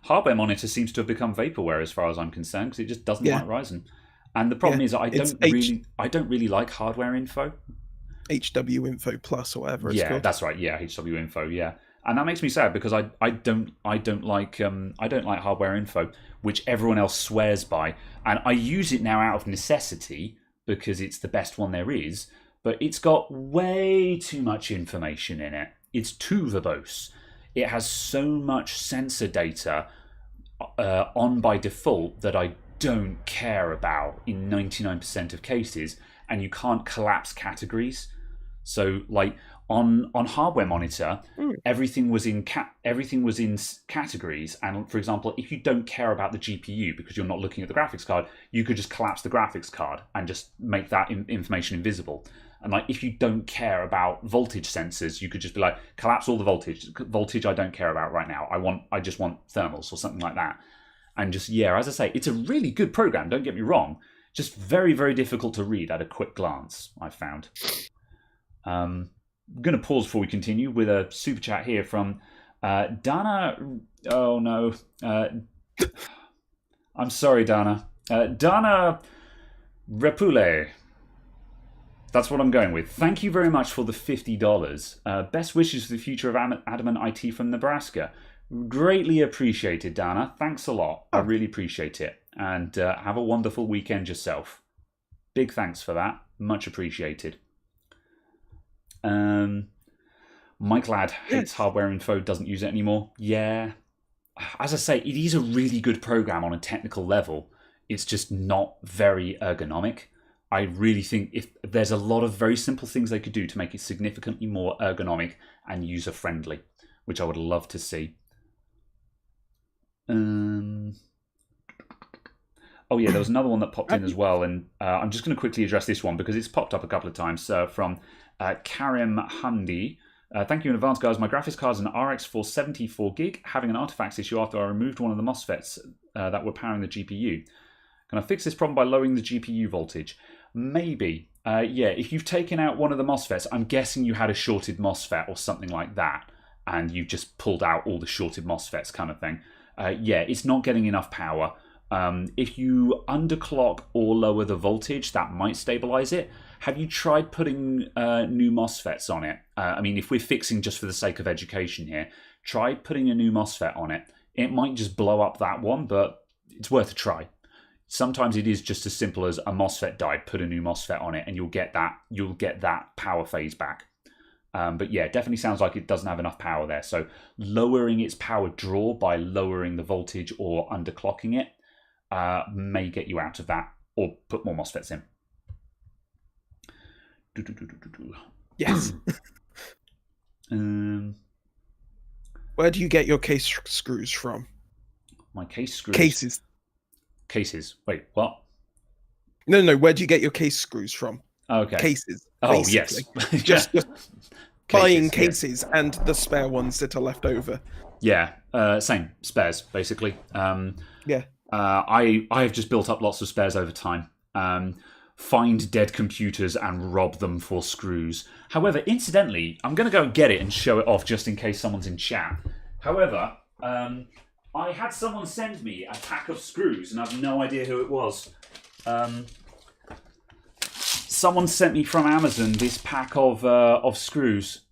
Hardware Monitor seems to have become vaporware as far as I'm concerned because it just doesn't like Ryzen. And the problem is I don't really like hardware info. HW Info Plus or whatever it's called. Yeah, that's right. Yeah, HW Info. Yeah, and that makes me sad because I don't like hardware info, which everyone else swears by, and I use it now out of necessity because it's the best one there is. But it's got way too much information in it. It's too verbose. It has so much sensor data on by default that I don't care about in 99% of cases, and you can't collapse categories. So, like on Hardware Monitor, everything was in categories. And for example, if you don't care about the GPU because you're not looking at the graphics card, you could just collapse the graphics card and just make that information invisible. And like if you don't care about voltage sensors, you could just be like, collapse all the voltage. Voltage I don't care about right now. I just want thermals or something like that. And just, as I say, it's a really good program, don't get me wrong. Just very, very difficult to read at a quick glance, I've found. I'm going to pause before we continue with a super chat here from Dana. Oh, no. I'm sorry, Dana. Dana Repule. That's what I'm going with. Thank you very much for the $50. Best wishes for the future of Adamant IT from Nebraska. Greatly appreciated, Dana. Thanks a lot. I really appreciate it. And have a wonderful weekend yourself. Big thanks for that. Much appreciated. Mike Ladd hates hardware info, doesn't use it anymore. Yeah. As I say, it is a really good program on a technical level. It's just not very ergonomic. I really think if there's a lot of very simple things they could do to make it significantly more ergonomic and user-friendly, which I would love to see. Oh yeah, there was another one that popped in as well, and I'm just going to quickly address this one because it's popped up a couple of times from Karim Handi. Thank you in advance, guys. My graphics card is an RX 474 gig, having an artifacts issue after I removed one of the MOSFETs that were powering the GPU. Can I fix this problem by lowering the GPU voltage? Maybe. If you've taken out one of the MOSFETs, I'm guessing you had a shorted MOSFET or something like that, and you've just pulled out all the shorted MOSFETs kind of thing. It's not getting enough power. If you underclock or lower the voltage, that might stabilize it. Have you tried putting new MOSFETs on it? I mean, if we're fixing just for the sake of education here, try putting a new MOSFET on it. It might just blow up that one, but it's worth a try. Sometimes it is just as simple as a MOSFET died, put a new MOSFET on it, and you'll get that power phase back. But yeah, it definitely sounds like it doesn't have enough power there. So lowering its power draw by lowering the voltage or underclocking it may get you out of that, or put more MOSFETs in. Yes. Where do you get your case screws from? My case screws? Cases. Cases. Wait, what? No. Where do you get your case screws from? Okay. Cases. Oh, basically. yes. Just buying Cases, cases and the spare ones that are left over. Yeah, same. Spares, basically. Yeah. I have just built up lots of spares over time. Find dead computers and rob them for screws. However, incidentally, I'm going to go and get it and show it off just in case someone's in chat. However, I had someone send me a pack of screws, and I've no idea who it was. Someone sent me from Amazon this pack of screws,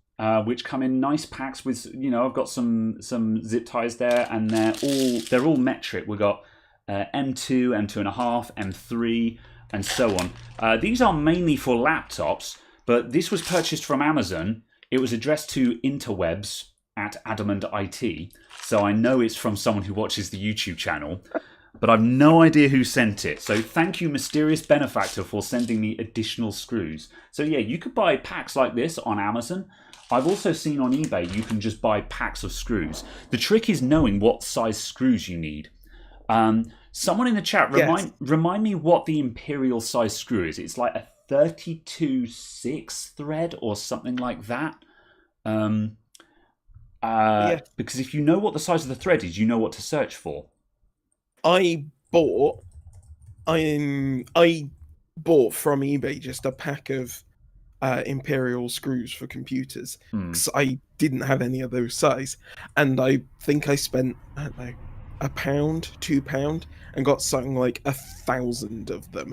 which come in nice packs with, I've got some zip ties there, and they're all metric. We've got M2, M2.5, M3, and so on. These are mainly for laptops, but this was purchased from Amazon. It was addressed to interwebs at Adamant IT, so I know it's from someone who watches the YouTube channel. But I've no idea who sent it. So thank you, mysterious benefactor, for sending me additional screws. So yeah, you could buy packs like this on Amazon. I've also seen on eBay you can just buy packs of screws. The trick is knowing what size screws you need. Someone in the chat, remind me what the imperial size screw is. It's like a 32/6 thread or something like that. Because if you know what the size of the thread is, you know what to search for. I bought from eBay just a pack of imperial screws for computers because I didn't have any of those size, and I think I spent, I don't know, £1, £2, and got something like 1,000 of them.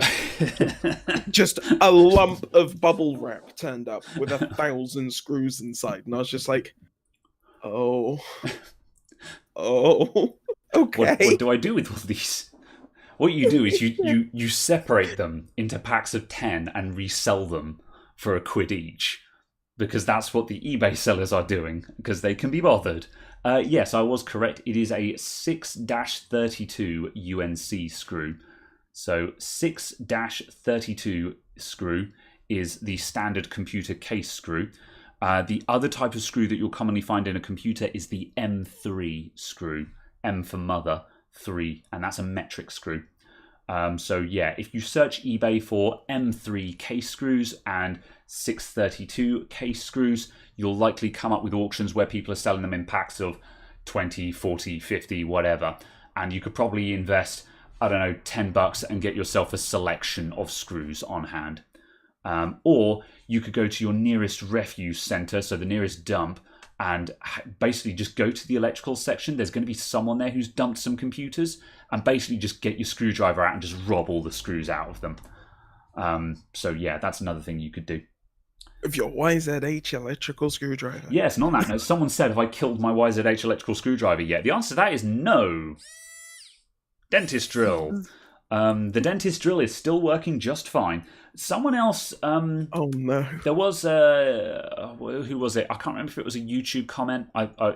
Just a lump of bubble wrap turned up with 1,000 screws inside, and I was just like, oh. Okay. What do I do with all these? What you do is you separate them into packs of 10 and resell them for £1 each, because that's what the eBay sellers are doing, because they can be bothered. Yes, I was correct. It is a 6-32 UNC screw. So 6-32 screw is the standard computer case screw. The other type of screw that you'll commonly find in a computer is the M3 screw. M for mother, 3, and that's a metric screw. So yeah, if you search eBay for M3 case screws and 632 case screws, you'll likely come up with auctions where people are selling them in packs of 20, 40, 50, whatever. And you could probably invest, I don't know, $10 and get yourself a selection of screws on hand. Or you could go to your nearest refuse centre, so the nearest dump, and basically just go to the electrical section. There's going to be someone there who's dumped some computers, and basically just get your screwdriver out and just rob all the screws out of them. So yeah, that's another thing you could do. Of your YZH electrical screwdriver. Yes, and on that note, someone said, have I killed my YZH electrical screwdriver yet? The answer to that is no. Dentist drill. The dentist drill is still working just fine. Someone else... oh, no. There was... who was it? I can't remember if it was a YouTube comment.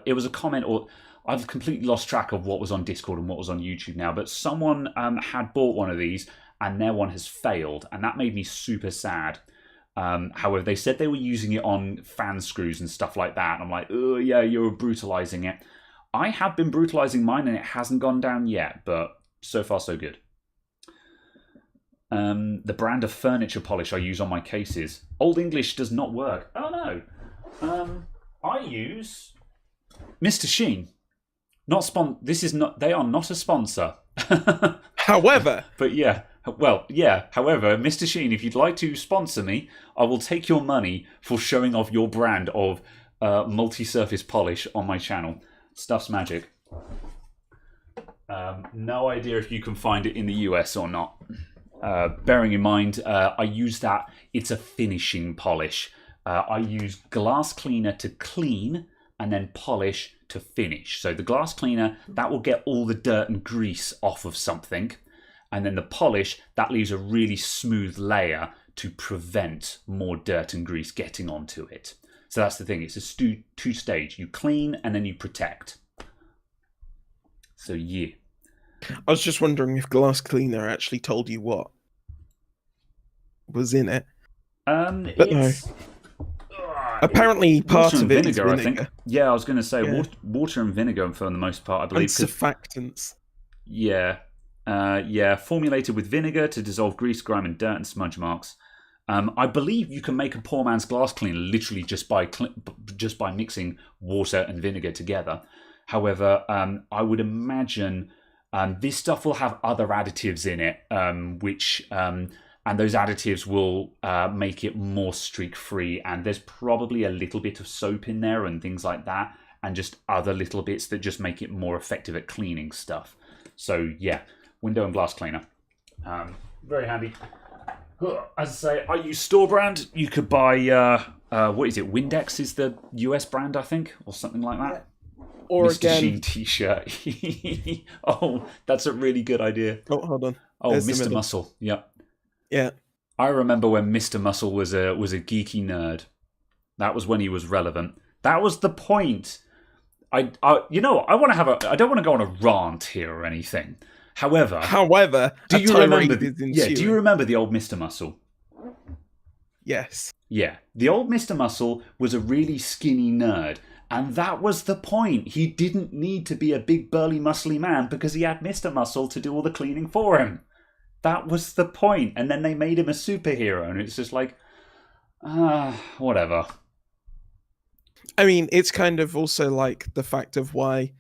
It was a comment, or... I've completely lost track of what was on Discord and what was on YouTube now. But someone had bought one of these, and their one has failed. And that made me super sad. However, they said they were using it on fan screws and stuff like that. And I'm like, oh, yeah, you're brutalizing it. I have been brutalizing mine, and it hasn't gone down yet. But so far, so good. The brand of furniture polish I use on my cases. Old English does not work. Oh no. I use Mr. Sheen. This is not. They are not a sponsor. However, but yeah. Well, yeah. However, Mr. Sheen, if you'd like to sponsor me, I will take your money for showing off your brand of multi-surface polish on my channel. Stuff's magic. No idea if you can find it in the US or not. Bearing in mind, I use that. It's a finishing polish. I use glass cleaner to clean and then polish to finish. So the glass cleaner, that will get all the dirt and grease off of something. And then the polish, that leaves a really smooth layer to prevent more dirt and grease getting onto it. So that's the thing. It's a two-stage. You clean and then you protect. So yeah. I was just wondering if glass cleaner actually told you what was in it. But no. Apparently part of it is vinegar. I think. Yeah, I was going to say water and vinegar for the most part, I believe. And surfactants. Yeah. Yeah, formulated with vinegar to dissolve grease, grime, and dirt and smudge marks. I believe you can make a poor man's glass cleaner literally just by mixing water and vinegar together. However, I would imagine this stuff will have other additives in it, and those additives will make it more streak-free. And there's probably a little bit of soap in there and things like that, and just other little bits that just make it more effective at cleaning stuff. So yeah, window and glass cleaner, very handy. As I say, I use store brand. You could buy what is it? Windex is the US brand, I think, or something like that. Or Mr. again, Sheen T-shirt. Oh, that's a really good idea. oh, hold on. Oh, There's the Mr. middle. Muscle. Yep. Yeah. I remember when Mr. Muscle was a geeky nerd. That was when he was relevant. That was the point. I want to have a. I don't want to go on a rant here or anything. However, do you remember? Do you remember the old Mr. Muscle? Yes. Yeah, the old Mr. Muscle was a really skinny nerd, and that was the point. He didn't need to be a big, burly, muscly man because he had Mr. Muscle to do all the cleaning for him. That was the point. And then they made him a superhero, and it's just like, whatever. I mean, it's kind of also like the fact of why,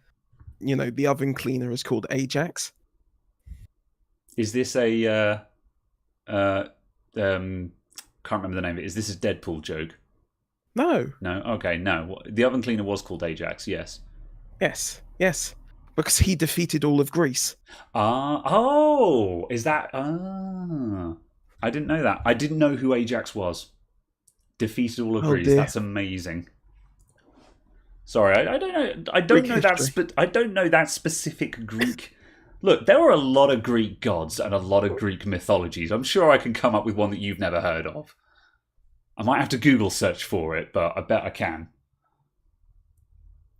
the oven cleaner is called Ajax. Is this a can't remember the name of it. Is this a Deadpool joke? No. No? Okay, no. The oven cleaner was called Ajax, yes. Yes. Because he defeated all of Greece. Is that... I didn't know that. I didn't know who Ajax was. Defeated all of Greece. Dear. That's amazing. Sorry, I don't know. I don't know that specific Greek... Look, there are a lot of Greek gods and a lot of Greek mythologies. I'm sure I can come up with one that you've never heard of. I might have to Google search for it, but I bet I can.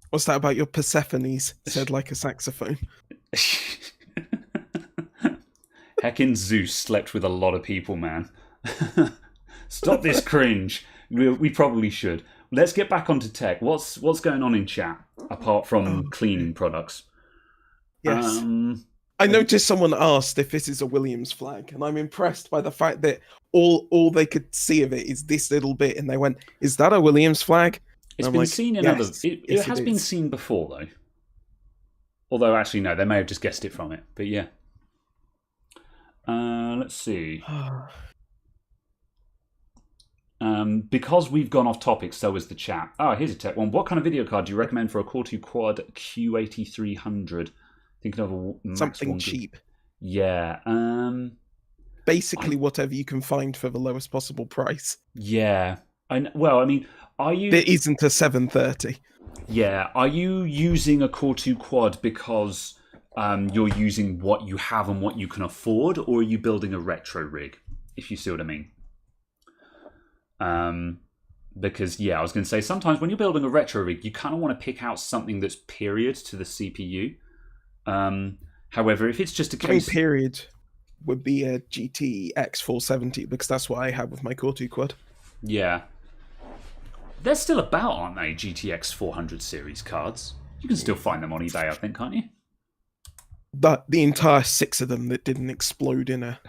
What's that about your Persephones? Said like a saxophone. Heckin' Zeus slept with a lot of people, man. Stop this cringe. We probably should. Let's get back onto tech. What's going on in chat, apart from cleaning products? Yes. I noticed someone asked if this is a Williams flag, and I'm impressed by the fact that all they could see of it is this little bit, and they went, "Is that a Williams flag?" It's been seen in other. It has been seen before, though. Although, actually, no, they may have just guessed it from it. But yeah. Let's see. Because we've gone off topic, so is the chat. Here's a tech one. What kind of video card do you recommend for a Core 2 Quad Q8300? Thinking of something cheap. Yeah. Basically, whatever you can find for the lowest possible price. Yeah. Are you? There isn't a 730. Yeah. Are you using a Core 2 Quad because you're using what you have and what you can afford, or are you building a retro rig? If you see what I mean. Because I was going to say sometimes when you're building a retro rig, you kind of want to pick out something that's period to the CPU. However, if it's just a case, period would be a GTX 470 because that's what I have with my Core 2 Quad. Yeah, they're still about, aren't they? GTX 400 series cards. You can still find them on eBay, I think, can't you? The entire 6 of them that didn't explode in a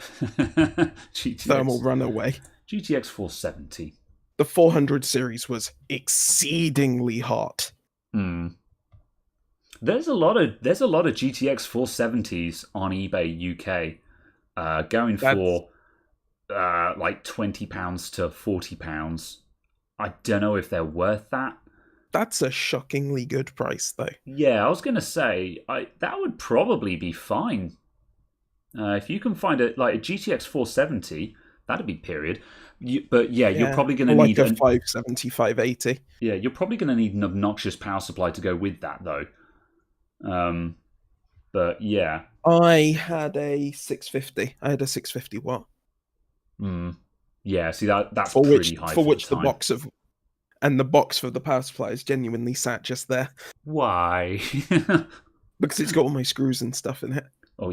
thermal runaway. GTX 470. The 400 series was exceedingly hot. There's a lot of GTX 470s on eBay UK, going for like £20 to £40. I don't know if they're worth that. That's a shockingly good price, though. Yeah, I was going to say that would probably be fine. If you can find a GTX 470, that'd be period. You're probably going to need a 570, 580. Yeah, you're probably going to need an obnoxious power supply to go with that, though. But yeah, I had a 650. I had a 650 watt. Yeah, see that's pretty high for which the box for the power supply is genuinely sat just there. Why? Because it's got all my screws and stuff in it. Oh,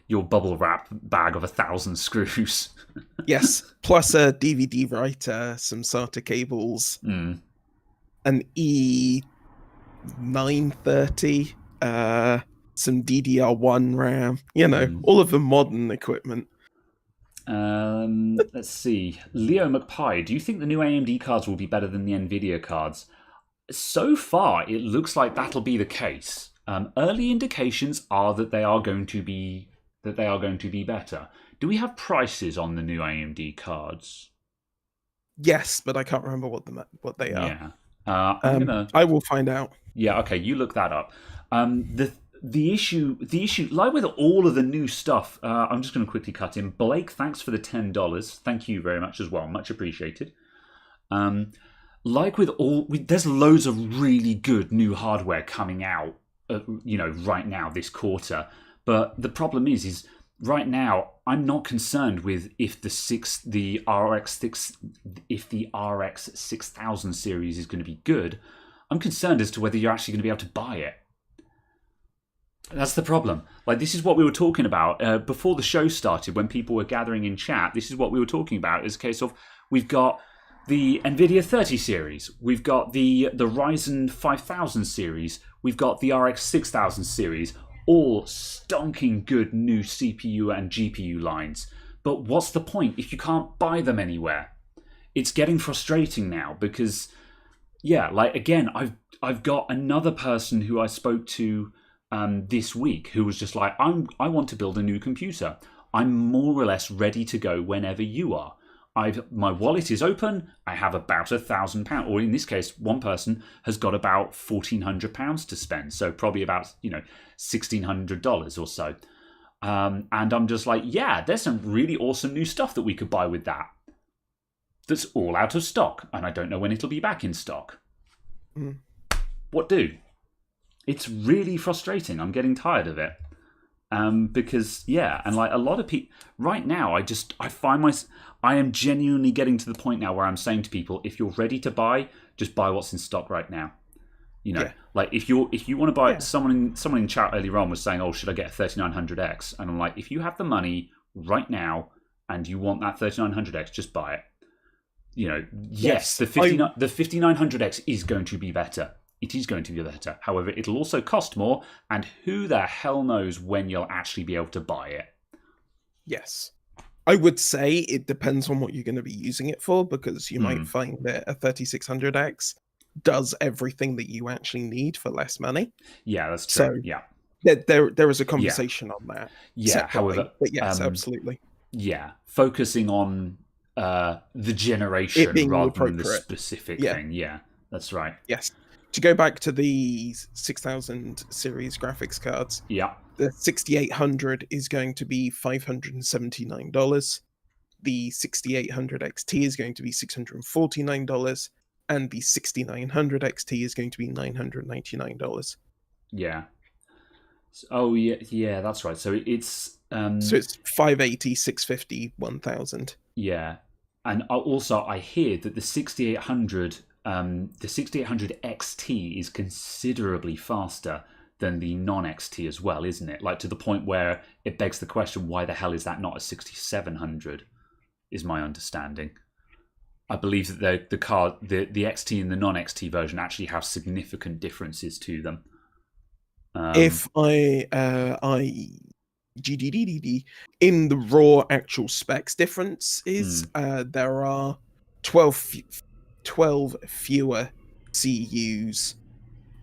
your bubble wrap bag of 1,000 screws. Yes, plus a DVD writer, some SATA cables, an E930, some DDR1 RAM, you know, Mm. all of the modern equipment. Let's see. Leo McPie, do you think the new AMD cards will be better than the Nvidia cards? So far, it looks like that'll be the case. Early indications are that they are going to be better. Do we have prices on the new AMD cards? Yes, but I can't remember what they are. Yeah. I will find out. Yeah, okay, you look that up. The issue, like with all of the new stuff, I'm just going to quickly cut in. Blake, thanks for the $10. Thank you very much as well, much appreciated. Like with there's loads of really good new hardware coming out, right now this quarter. But the problem is right now I'm not concerned with if the RX 6000 series is going to be good. I'm concerned as to whether you're actually going to be able to buy it. That's the problem. Like, this is what we were talking about before the show started, when people were gathering in chat. This is what we were talking about. It's a case of, we've got the Nvidia 30 series, we've got the Ryzen 5000 series, we've got the RX 6000 series, all stonking good new CPU and GPU lines. But what's the point if you can't buy them anywhere? It's getting frustrating now because, yeah, like, again, I've got another person who I spoke to this week who was just like, I want to build a new computer. I'm more or less ready to go whenever you are. My wallet is open. I have about £1,000, or in this case, one person has got about £1,400 to spend. So probably about $1,600 or so. And I'm just like, yeah, there's some really awesome new stuff that we could buy with that. That's all out of stock, and I don't know when it'll be back in stock. What do? It's really frustrating. I'm getting tired of it. Because, yeah, and like a lot of people right now, I am genuinely getting to the point now where I'm saying to people, if you're ready to buy, just buy what's in stock right now. Like if you want to buy, someone in chat earlier on was saying, oh, should I get a 3900X? And I'm like, if you have the money right now and you want that 3900X, just buy it. Yes, the 5900X is going to be better. It is going to be better. However, it'll also cost more, and who the hell knows when you'll actually be able to buy it. Yes. I would say it depends on what you're going to be using it for, because you might find that a 3600X does everything that you actually need for less money. Yeah, that's true. So yeah. There is a conversation on that. Yeah, separately. however... But yes, absolutely. Yeah, focusing on the generation rather than the specific thing. Yeah, that's right. Yes. To go back to the 6000 series graphics cards, the 6800 is going to be $579. The 6800 XT is going to be $649, and the 6900 XT is going to be $999. Yeah. Oh yeah, that's right. So it's so it's 580, 650, 1000. Yeah, and also I hear that the 6800. The 6800 XT is considerably faster than the non-XT as well, isn't it? Like, to the point where it begs the question, why the hell is that not a 6700? Is my understanding. I believe that the XT and the non-XT version actually have significant differences to them. If I in the raw actual specs difference is there are 12 fewer CUs,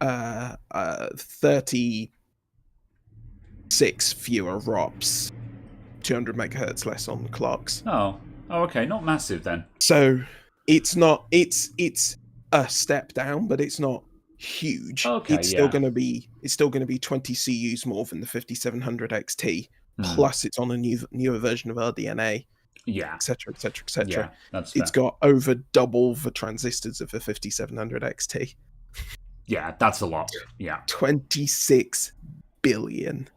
36 fewer ROPs, 200 megahertz less on the clocks. Oh, okay, not massive then. So it's a step down, but it's not huge. Okay, it's still going to be 20 CUs more than the 5700 XT. Plus, it's on a newer version of RDNA. Yeah, etc., etc., etc. That's it's got over double the transistors of the 5700 XT. Yeah, that's a lot. Yeah, 26 billion.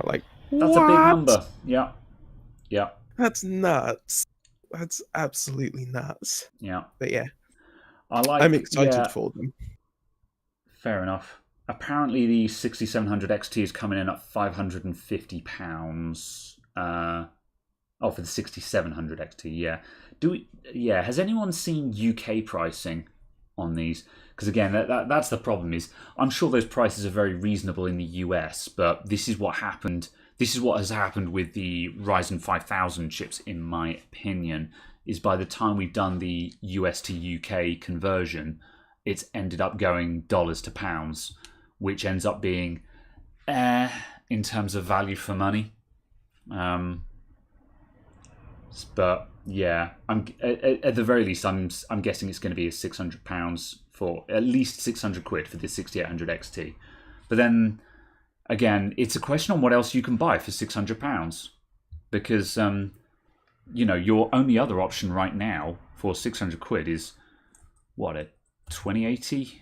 Like, that's a big number. Yeah, yeah. That's nuts. That's absolutely nuts. Yeah, but yeah, I'm excited for them. Fair enough. Apparently, the 6700 XT is coming in at £550. Oh, for the 6700 XT, yeah. Has anyone seen UK pricing on these? Because again, that's the problem. Is I'm sure those prices are very reasonable in the US, but this is what happened. This is what has happened with the Ryzen 5000 chips, in my opinion. Is by the time we've done the US to UK conversion, it's ended up going dollars to pounds, which ends up being in terms of value for money. But yeah, I'm at the very least, I'm guessing it's going to be £600 for at least 600 quid for the 6800 XT. But then again, it's a question on what else you can buy for £600, because your only other option right now for 600 quid is what, a 2080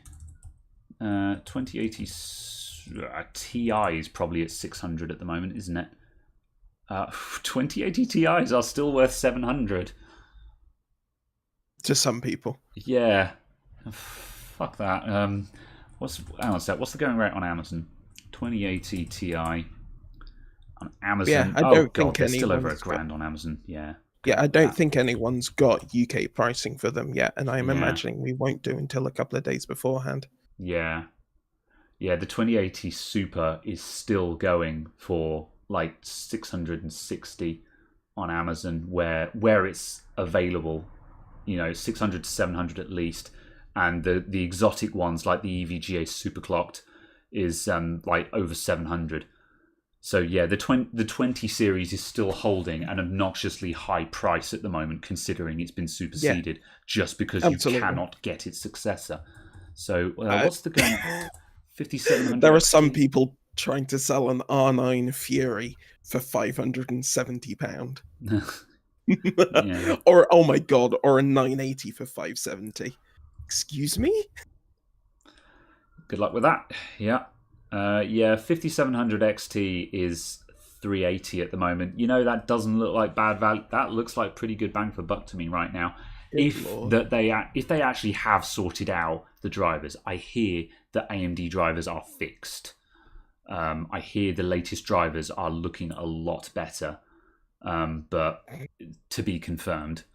Ti is probably at 600 at the moment, isn't it? 2080 Ti's are still worth 700 to some people. Yeah, fuck that. What's the going rate on Amazon? 2080 Ti on Amazon. Yeah, I don't think they're still over $1,000 on Amazon. Yeah. Yeah, I don't think anyone's got UK pricing for them yet, and I'm imagining we won't do until a couple of days beforehand. Yeah. Yeah, the 2080 Super is still going for like 660 on Amazon, where it's available, 600 to 700 at least, and the exotic ones like the EVGA Superclocked is like over 700. So yeah, the 20 series is still holding an obnoxiously high price at the moment, considering it's been superseded just because you cannot get its successor. So what's the going? 5700. There are some people trying to sell an R9 Fury for £570. Yeah. Or oh my god, or a 980 for $570. Excuse me? Good luck with that. Yeah. 5700 XT is 380 at the moment. That doesn't look like bad value. That looks like pretty good bang for buck to me right now. If they actually have sorted out the drivers, I hear that AMD drivers are fixed. I hear the latest drivers are looking a lot better, but to be confirmed.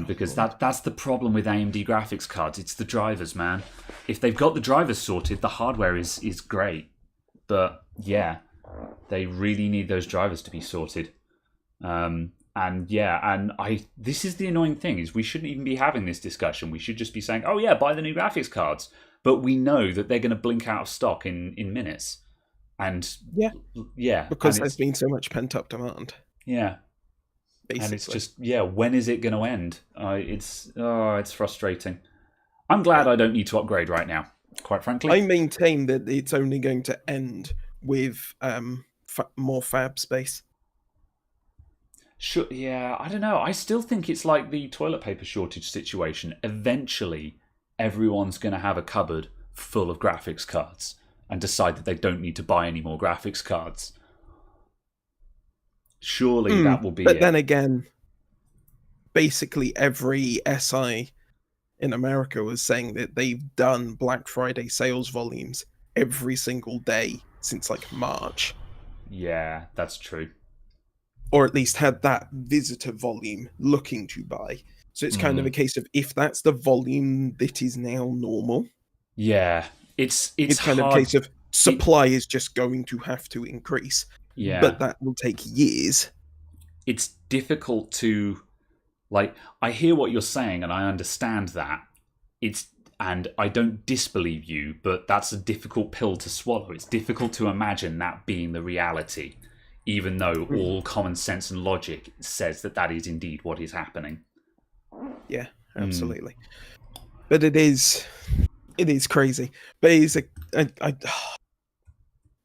Because that's the problem with AMD graphics cards. It's the drivers, man. If they've got the drivers sorted, the hardware is great. But yeah, they really need those drivers to be sorted. This is the annoying thing, is we shouldn't even be having this discussion. We should just be saying, oh yeah, buy the new graphics cards. But we know that they're going to blink out of stock in minutes. And because there's been so much pent up demand. Yeah. Basically. And it's just, when is it going to end? It's frustrating. I'm glad I don't need to upgrade right now, quite frankly. I maintain that it's only going to end with more fab space. Sure, yeah, I don't know. I still think it's like the toilet paper shortage situation. Eventually, everyone's going to have a cupboard full of graphics cards and decide that they don't need to buy any more graphics cards. Surely that will be it. But then again, basically every SI in America was saying that they've done Black Friday sales volumes every single day since like March. Yeah, that's true. Or at least had that visitor volume looking to buy. So it's kind of a case of, if that's the volume that is now normal. Yeah, it's kind of a case of supply is just going to have to increase. Yeah. But that will take years. It's difficult to, I hear what you're saying and I understand that. And I don't disbelieve you, but that's a difficult pill to swallow. It's difficult to imagine that being the reality, even though all common sense and logic says that is indeed what is happening. Yeah, absolutely. But it is crazy. But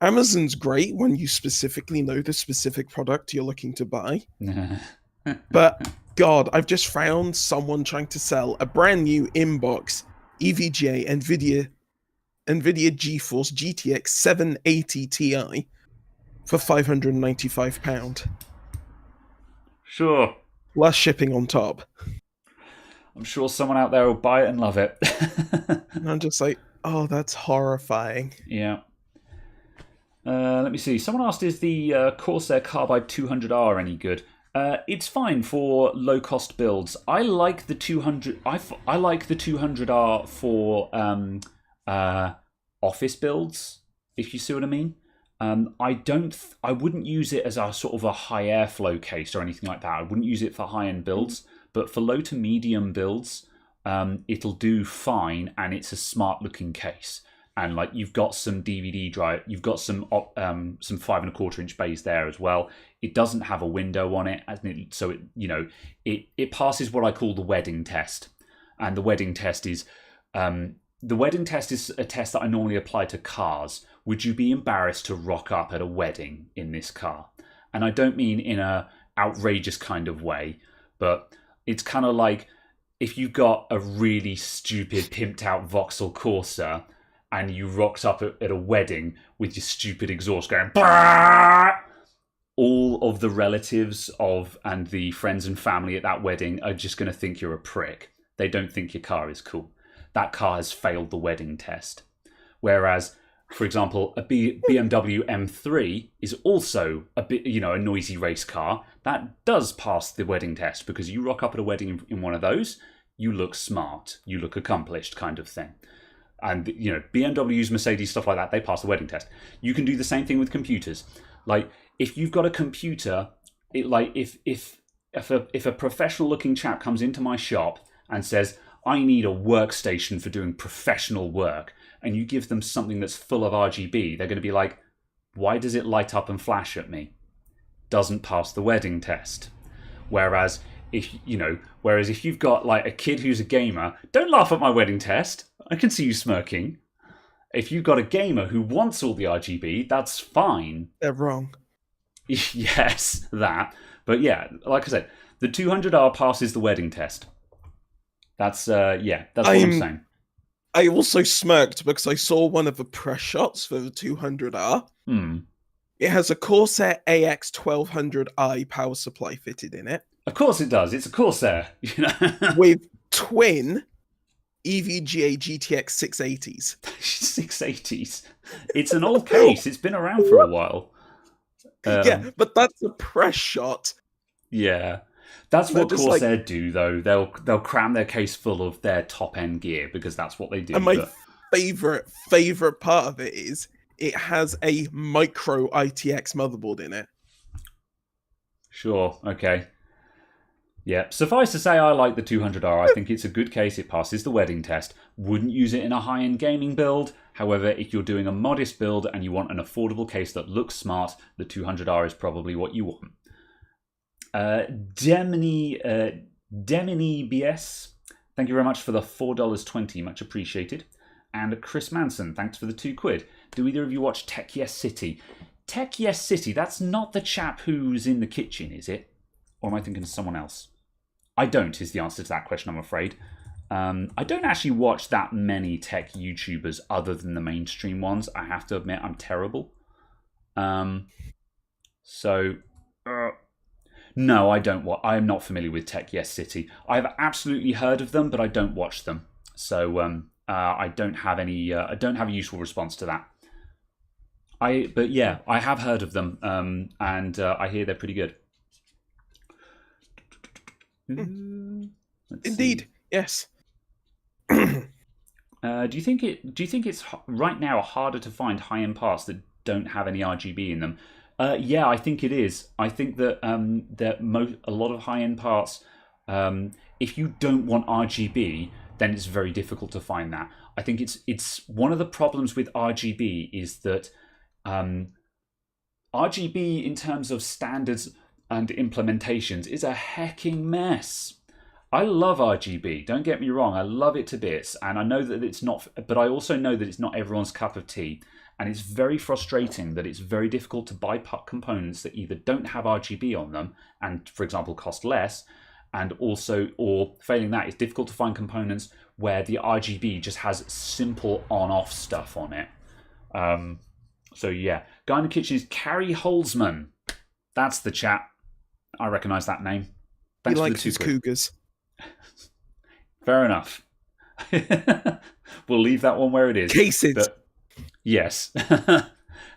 Amazon's great when you specifically know the specific product you're looking to buy. But God, I've just found someone trying to sell a brand new inbox EVGA Nvidia GeForce GTX 780 Ti for £595. Sure. Plus shipping on top. I'm sure someone out there will buy it and love it. And I'm just like, oh, that's horrifying. Yeah. Let me see. Someone asked, is the Corsair Carbide 200R any good? It's fine for low cost builds. I like the 200. I like the 200R for office builds, if you see what I mean. I wouldn't use it as a sort of a high airflow case or anything like that. I wouldn't use it for high end builds, but for low to medium builds, it'll do fine, and it's a smart looking case. And like you've got some DVD drive, you've got some 5.25-inch bays there as well. It doesn't have a window on it, so it passes what I call the wedding test. And the wedding test is a test that I normally apply to cars. Would you be embarrassed to rock up at a wedding in this car? And I don't mean in a outrageous kind of way, but it's kind of like if you've got a really stupid pimped out Vauxhall Corsa and you rocked up at a wedding with your stupid exhaust going, bah! All of the relatives and the friends and family at that wedding are just going to think you're a prick. They don't think your car is cool. That car has failed the wedding test. Whereas, for example, a BMW M3 is also a noisy race car that does pass the wedding test, because you rock up at a wedding in one of those, you look smart, you look accomplished, kind of thing. And BMWs, Mercedes, stuff like that, they pass the wedding test. You can do the same thing with computers. Like if you've got a computer, if a professional looking chap comes into my shop and says, I need a workstation for doing professional work, and you give them something that's full of RGB, they're going to be like, why does it light up and flash at me? Doesn't pass the wedding test. Whereas if you've got like a kid who's a gamer, don't laugh at my wedding test. I can see you smirking. If you've got a gamer who wants all the RGB, that's fine. They're wrong. Yes, that. But yeah, like I said, the 200R passes the wedding test. That's what I'm saying. I also smirked because I saw one of the press shots for the 200R. It has a Corsair AX 1200i power supply fitted in it. Of course it does. It's a Corsair. With twin EVGA GTX 680s. 680s. It's an old case. It's been around for a while. Yeah, but that's a press shot. Yeah. That's what Corsair do, though. They'll cram their case full of their top-end gear because that's what they do. And my favorite part of it is it has a micro ITX motherboard in it. Sure, okay. Yeah, suffice to say, I like the 200R. I think it's a good case. It passes the wedding test. Wouldn't use it in a high-end gaming build. However, if you're doing a modest build and you want an affordable case that looks smart, the 200R is probably what you want. Demini BS, thank you very much for the $4.20, much appreciated. And Chris Manson, thanks for the £2. Do either of you watch Tech Yes City? Tech Yes City, that's not the chap who's in the kitchen, is it? Or am I thinking of someone else? I don't, is the answer to that question, I'm afraid. I don't actually watch that many tech YouTubers other than the mainstream ones. I have to admit, I'm terrible. No, I don't. I am not familiar with Tech Yes City. I've absolutely heard of them, but I don't watch them. So I don't have any. I don't have a useful response to that. But yeah, I have heard of them, and I hear they're pretty good. Indeed, yes. Do you think it's right now harder to find high-end parts that don't have any RGB in them? Yeah, I think it is. I think that a lot of high-end parts, if you don't want RGB, then it's very difficult to find that. I think it's one of the problems with RGB is that RGB in terms of standards and implementations is a hecking mess. I love RGB, don't get me wrong, I love it to bits, and I know that it's not, but I also know that it's not everyone's cup of tea, and it's very frustrating that it's very difficult to buy components that either don't have RGB on them, and for example cost less, and also, or failing that, it's difficult to find components where the RGB just has simple on-off stuff on it. So yeah, guy in the kitchen is Carrie Holzman. That's the chap. I recognise that name. Thanks he likes his cougars. Fair enough. We'll leave that one where it is. Cases. But, yes.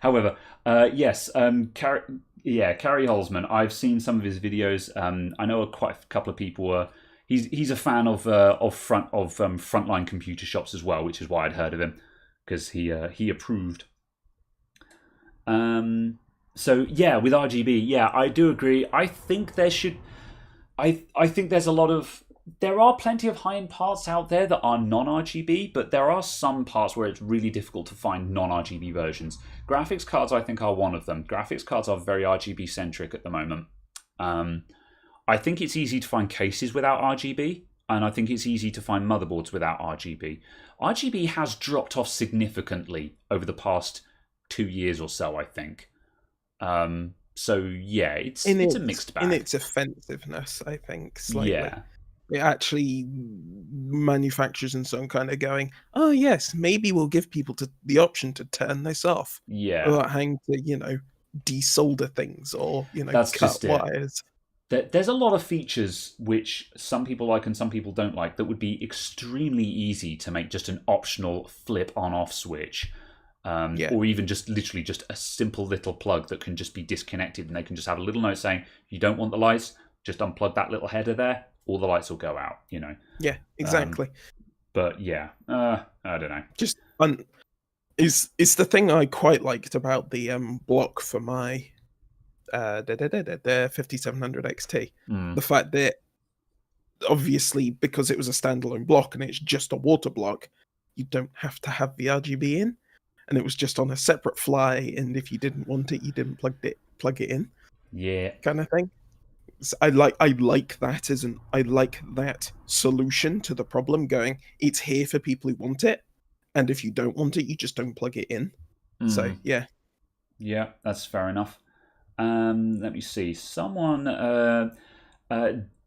However, yes, Yeah, Carrie Holzman. I've seen some of his videos. I know quite a couple of people were. He's a fan of frontline computer shops as well, which is why I'd heard of him because he approved. So yeah, with RGB, yeah, I do agree. I think there should. I think there's a lot of. There are plenty of high-end parts out there that are non-RGB, but there are some parts where it's really difficult to find non-RGB versions. Graphics cards, I think, are one of them. Graphics cards are very RGB-centric at the moment. I think it's easy to find cases without RGB, and I think it's easy to find motherboards without RGB. RGB has dropped off significantly over the past 2 years or so, I think. So yeah, it's a mixed bag. In its offensiveness, I think, slightly. Yeah. It actually manufacturers and so on kind of going, oh yes, maybe we'll give people the option to turn this off. Yeah. Without having to, desolder things or, That's cut wires. There's a lot of features which some people like and some people don't like that would be extremely easy to make just an optional flip on-off switch. Or even just literally just a simple little plug that can just be disconnected and they can just have a little note saying, if you don't want the lights, just unplug that little header there. All the lights will go out, Yeah, exactly. But yeah, I don't know. Just is the thing I quite liked about the block for my the 5700 XT. The fact that obviously because it was a standalone block and it's just a water block, you don't have to have the RGB in, and it was just on a separate fly. And if you didn't want it, you didn't plug it in. Yeah, kind of thing. I like that solution to the problem. Going, it's here for people who want it, and if you don't want it, you just don't plug it in. So yeah, that's fair enough. Let me see. Someone,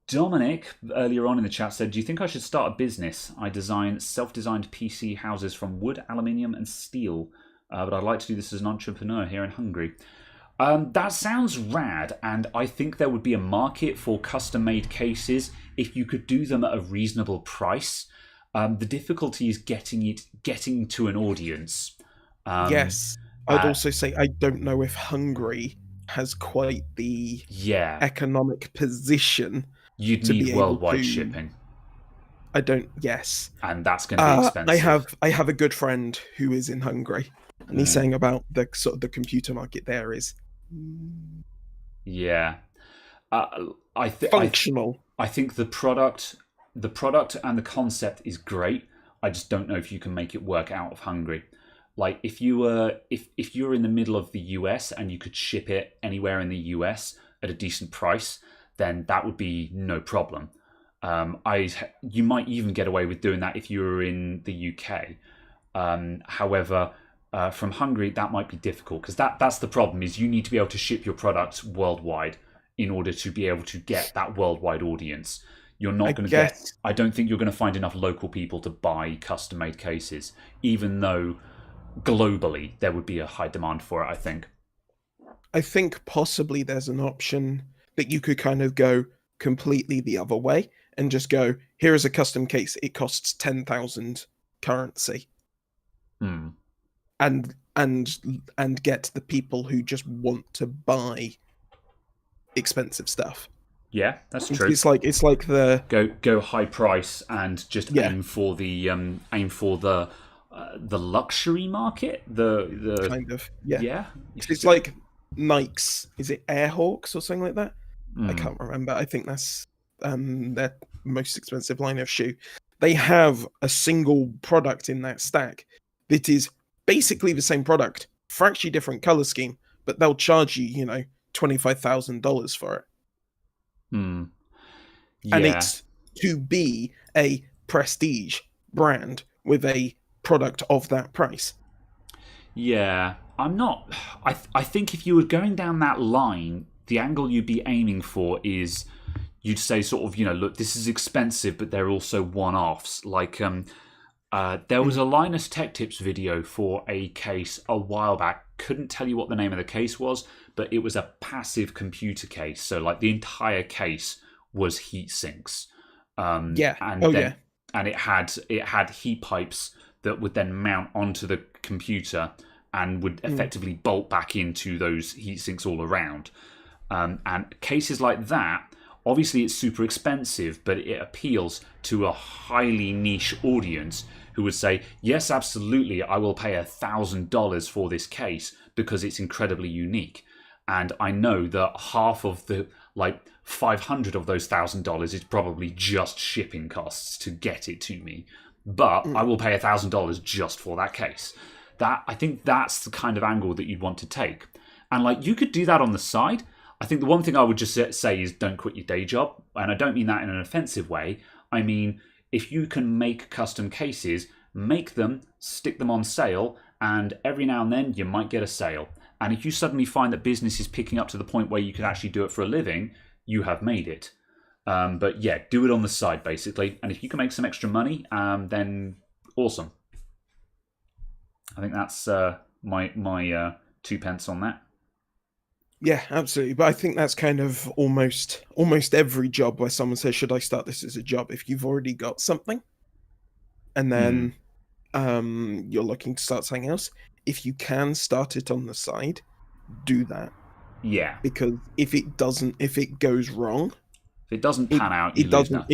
Dominic, earlier on in the chat said, "Do you think I should start a business? I design self-designed PC houses from wood, aluminium, and steel, but I'd like to do this as an entrepreneur here in Hungary." That sounds rad, and I think there would be a market for custom-made cases if you could do them at a reasonable price. The difficulty is getting to an audience. Yes, I'd also say I don't know if Hungary has quite the economic position. You'd need worldwide shipping. I don't. Yes, and that's going to be expensive. I have a good friend who is in Hungary, and he's saying about the sort of the computer market there is. Yeah, functional. I think the product and the concept is great. I just don't know if you can make it work out of Hungary. Like if you were if you're in the middle of the US and you could ship it anywhere in the US at a decent price, then that would be no problem. You might even get away with doing that if you were in the UK. However, from Hungary, that might be difficult because that's the problem. Is you need to be able to ship your products worldwide in order to be able to get that worldwide audience. You're not going to get. I don't think you're going to find enough local people to buy custom-made cases, even though globally there would be a high demand for it. I think possibly there's an option that you could kind of go completely the other way and just go, here is a custom case. It costs 10,000 currency. And get the people who just want to buy expensive stuff. Yeah, that's true. It's like the go high price and just aim for the luxury market. The kind of It's like like Nike's. Is it Airhawks or something like that? I can't remember. I think that's their most expensive line of shoe. They have a single product in that stack that is basically the same product, fractionally different color scheme, but they'll charge you, $25,000 for it. And it's to be a prestige brand with a product of that price. Yeah, I'm not. I think if you were going down that line, the angle you'd be aiming for is you'd say sort of, look, this is expensive, but they're also one-offs. Like, there was a Linus Tech Tips video for a case a while back. Couldn't tell you what the name of the case was, but it was a passive computer case. So, like, the entire case was heat sinks. And it had heat pipes that would then mount onto the computer and would effectively bolt back into those heat sinks all around. And cases like that, obviously it's super expensive, but it appeals to a highly niche audience who would say, yes, absolutely, I will pay $1,000 for this case because it's incredibly unique. And I know that half of the 500 of those $1,000 is probably just shipping costs to get it to me. But I will pay $1,000 just for that case. I think that's the kind of angle that you'd want to take. And you could do that on the side. I think the one thing I would just say is don't quit your day job. And I don't mean that in an offensive way. I mean, if you can make custom cases, make them, stick them on sale, and every now and then you might get a sale. And if you suddenly find that business is picking up to the point where you can actually do it for a living, you have made it. But yeah, do it on the side, basically. And if you can make some extra money, then awesome. I think that's my 2 pence on that. Yeah, absolutely. But I think that's kind of almost every job where someone says, should I start this as a job? If you've already got something and then you're looking to start something else, if you can start it on the side, do that. Yeah. Because if it goes wrong, if it doesn't pan out, it doesn't,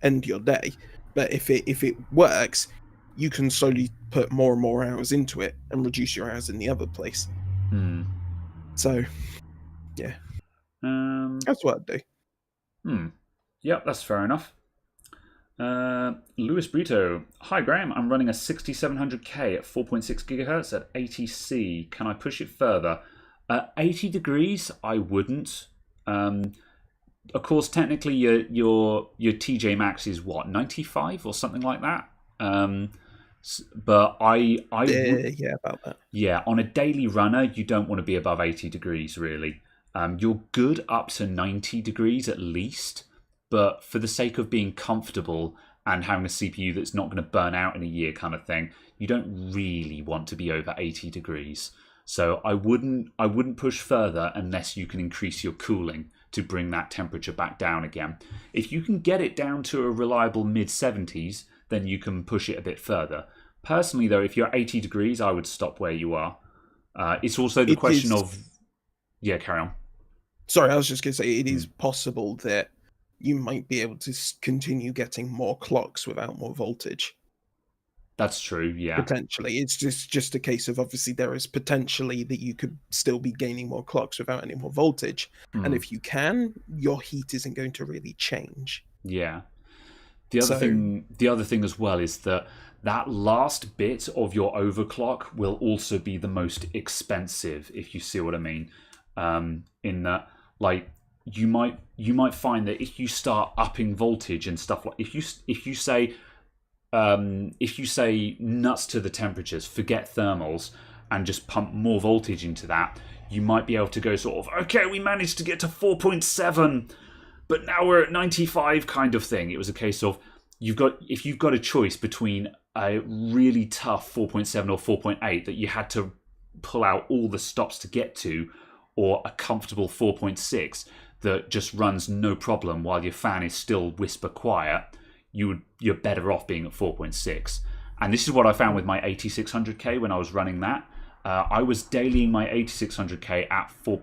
end your day. But if it works, you can slowly put more and more hours into it and reduce your hours in the other place. So, yeah. That's what I'd do. Yep, that's fair enough. Louis Brito. Hi, Graham. I'm running a 6700K at 4.6 gigahertz at 80C. Can I push it further? 80 degrees, I wouldn't. Of course, technically, your TJ Max is what, 95 or something like that. But I about that. Yeah, on a daily runner, you don't want to be above 80 degrees, really. You're good up to 90 degrees at least, but for the sake of being comfortable and having a CPU that's not going to burn out in a year kind of thing, you don't really want to be over 80 degrees. So I wouldn't push further unless you can increase your cooling to bring that temperature back down again. If you can get it down to a reliable mid-70s, then you can push it a bit further. Personally, though, if you're 80 degrees, I would stop where you are. It's also the question of... Yeah, carry on. Sorry, I was just going to say, it is possible that you might be able to continue getting more clocks without more voltage. That's true, yeah. Potentially. It's just a case of, obviously, there is potentially that you could still be gaining more clocks without any more voltage. And if you can, your heat isn't going to really change. Yeah. The other thing as well is that last bit of your overclock will also be the most expensive, if you see what I mean. In that, you might find that if you start upping voltage and stuff, like if you say nuts to the temperatures, forget thermals, and just pump more voltage into that, you might be able to go sort of, okay, we managed to get to 4.7. But now we're at 95 kind of thing. It was a case of if you've got a choice between a really tough 4.7 or 4.8 that you had to pull out all the stops to get to, or a comfortable 4.6 that just runs no problem while your fan is still whisper quiet, you're better off being at 4.6. And this is what I found with my 8600K when I was running that. I was dailying my 8600K at 4.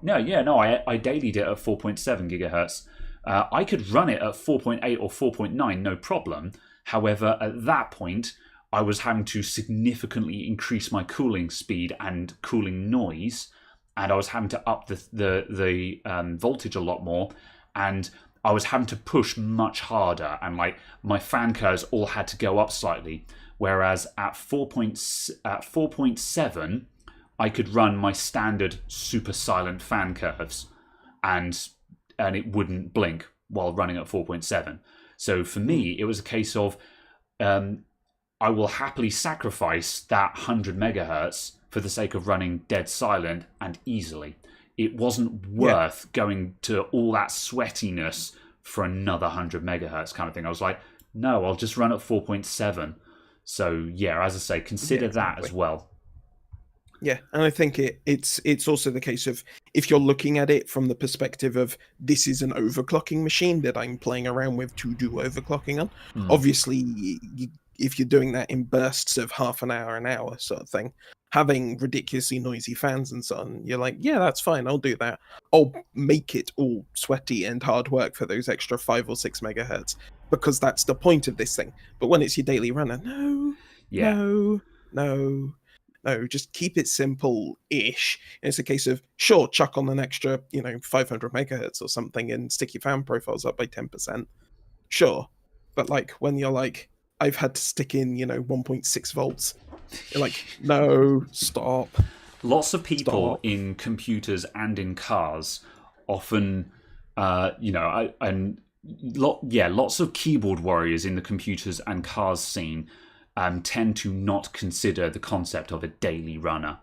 I dailied it at 4.7 gigahertz. I could run it at 4.8 or 4.9, no problem. However, at that point, I was having to significantly increase my cooling speed and cooling noise, and I was having to up the voltage a lot more, and I was having to push much harder, and my fan curves all had to go up slightly. Whereas at 4.7, I could run my standard super silent fan curves, and it wouldn't blink while running at 4.7. So for me, it was a case of I will happily sacrifice that 100 megahertz for the sake of running dead silent and easily. It wasn't worth going to all that sweatiness for another 100 megahertz kind of thing. I was like, no, I'll just run at 4.7. So yeah, as I say, consider that as well. Yeah, and I think it's also the case of, if you're looking at it from the perspective of, this is an overclocking machine that I'm playing around with to do overclocking on, obviously if you're doing that in bursts of half an hour sort of thing, having ridiculously noisy fans and so on, you're like, yeah, that's fine, I'll do that. I'll make it all sweaty and hard work for those extra 5 or 6 megahertz, because that's the point of this thing. But when it's your daily runner, no, just keep it simple-ish. It's a case of, sure, chuck on an extra, 500 megahertz or something and stick your fan profiles up by 10%. Sure. But like when you're like, I've had to stick in, 1.6 volts. You're like, no, stop. Lots of people in computers and in cars often, lots of keyboard warriors in the computers and cars scene tend to not consider the concept of a daily runner.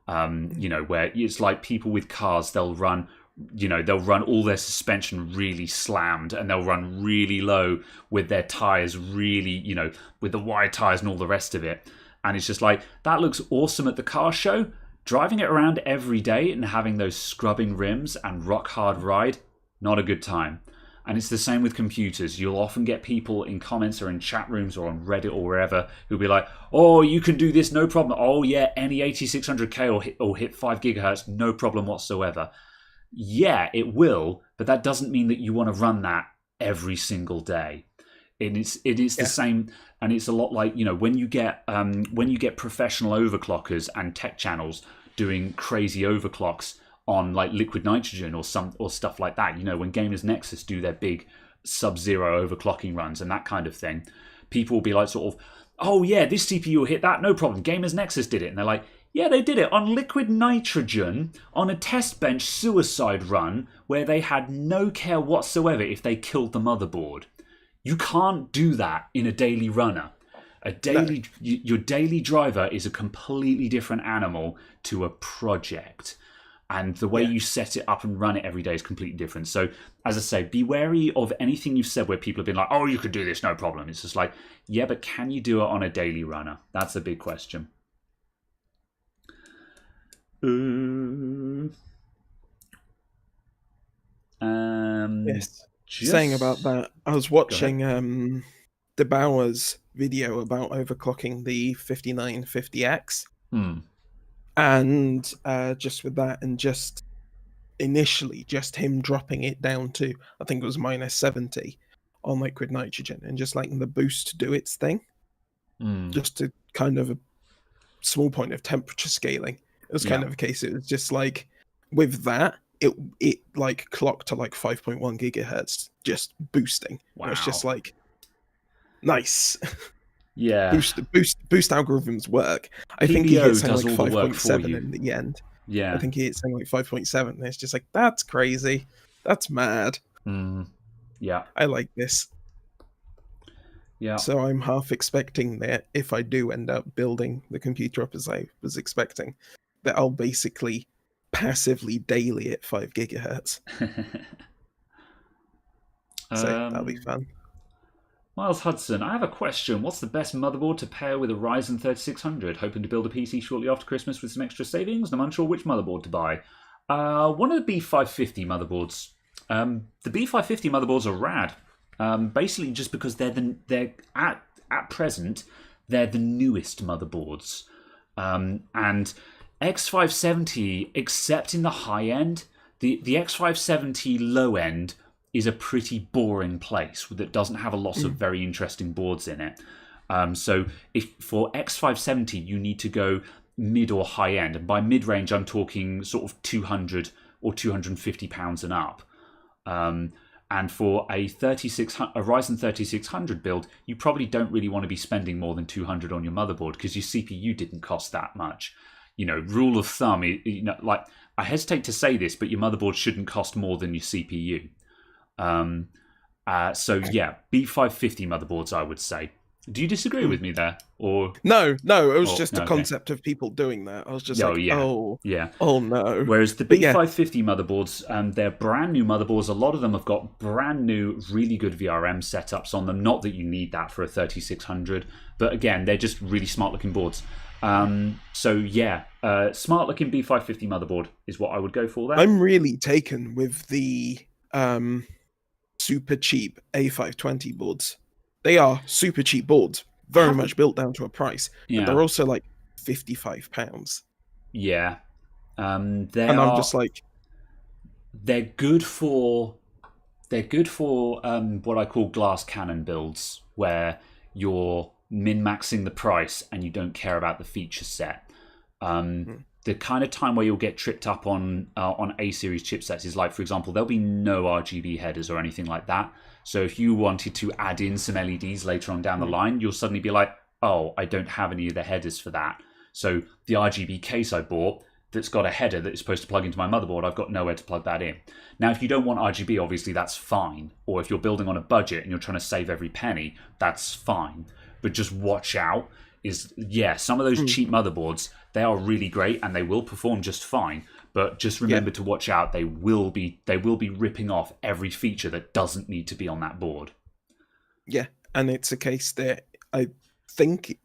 Where it's like people with cars, they'll run all their suspension really slammed, and they'll run really low with their tires really, with the wide tires and all the rest of it. And it's just like, that looks awesome at the car show. Driving it around every day and having those scrubbing rims and rock hard ride, not a good time. And it's the same with computers. You'll often get people in comments or in chat rooms or on Reddit or wherever who'll be like, oh, you can do this, no problem. Oh yeah, any 8600K or hit 5 gigahertz, no problem whatsoever. Yeah, it will, but that doesn't mean that you want to run that every single day. It is the same, and it's a lot like, when you get professional overclockers and tech channels doing crazy overclocks on like liquid nitrogen or stuff like that. When Gamers Nexus do their big sub-zero overclocking runs and that kind of thing, people will be like sort of, oh yeah, this CPU will hit that, no problem. Gamers Nexus did it. And they're like, yeah, they did it on liquid nitrogen on a test bench suicide run where they had no care whatsoever if they killed the motherboard. You can't do that in a daily runner. Your daily driver is a completely different animal to a project. And the way you set it up and run it every day is completely different. So, as I say, be wary of anything you've said where people have been like, oh, you could do this, no problem. It's just like, yeah, but can you do it on a daily runner? That's a big question. Yes. Saying about that, I was watching DeBauer's video about overclocking the 5950X. And just with that, and just initially, just him dropping it down to, I think it was -70 on liquid nitrogen, and just letting the boost do its thing. Just to kind of a small point of temperature scaling. It was kind of a case, it was just like, with that, it like clocked to like 5.1 gigahertz, just boosting. Wow. It was just like, nice. Yeah. Boost algorithms work. I think he hit something like 5.7 in the end. Yeah. I think he hit something like 5.7. And it's just like, that's crazy. That's mad. Yeah. I like this. Yeah. So I'm half expecting that if I do end up building the computer up as I was expecting, that I'll basically passively daily at 5 gigahertz. So that'll be fun. Miles Hudson, I have a question. What's the best motherboard to pair with a Ryzen 3600? Hoping to build a PC shortly after Christmas with some extra savings, and I'm unsure which motherboard to buy. One of the B550 motherboards. The B550 motherboards are rad. Basically, just because they're at present they're the newest motherboards, and X570, except in the high end, the X570 low end is a pretty boring place that doesn't have a lot of very interesting boards in it. So if for X570 you need to go mid or high end, and by mid range I'm talking sort of 200 or 250 pounds and up. And for a Ryzen 3600 build, you probably don't really want to be spending more than 200 on your motherboard because your CPU didn't cost that much. Rule of thumb, like, I hesitate to say this, but your motherboard shouldn't cost more than your CPU. So yeah, B550 motherboards, I would say. Do you disagree with me there, or no? It was just the concept of people doing that. I was just oh no. Whereas the B550 motherboards, they're brand new motherboards. A lot of them have got brand new, really good VRM setups on them. Not that you need that for a 3600, but again, they're just really smart looking boards. So yeah, smart looking B550 motherboard is what I would go for there. I'm really taken with the super cheap A520 boards. They are super cheap boards, very much built down to a price, but Yeah. they're also like £55. Yeah. And I'm just like, they're good for what I call glass cannon builds, where you're min-maxing the price and you don't care about the feature set. The kind of time where you'll get tripped up on A series chipsets is like, for example, there'll be no RGB headers or anything like that. So if you wanted to add in some LEDs later on down the line, you'll suddenly be like, oh, I don't have any of the headers for that. So the RGB case I bought that's got a header that is supposed to plug into my motherboard, I've got nowhere to plug that in. Now, if you don't want RGB, obviously that's fine. Or if you're building on a budget and you're trying to save every penny, that's fine. But just watch out. Some of those cheap motherboards, they are really great and they will perform just fine. But just remember to watch out. They will be ripping off every feature that doesn't need to be on that board. Yeah, and it's a case that I think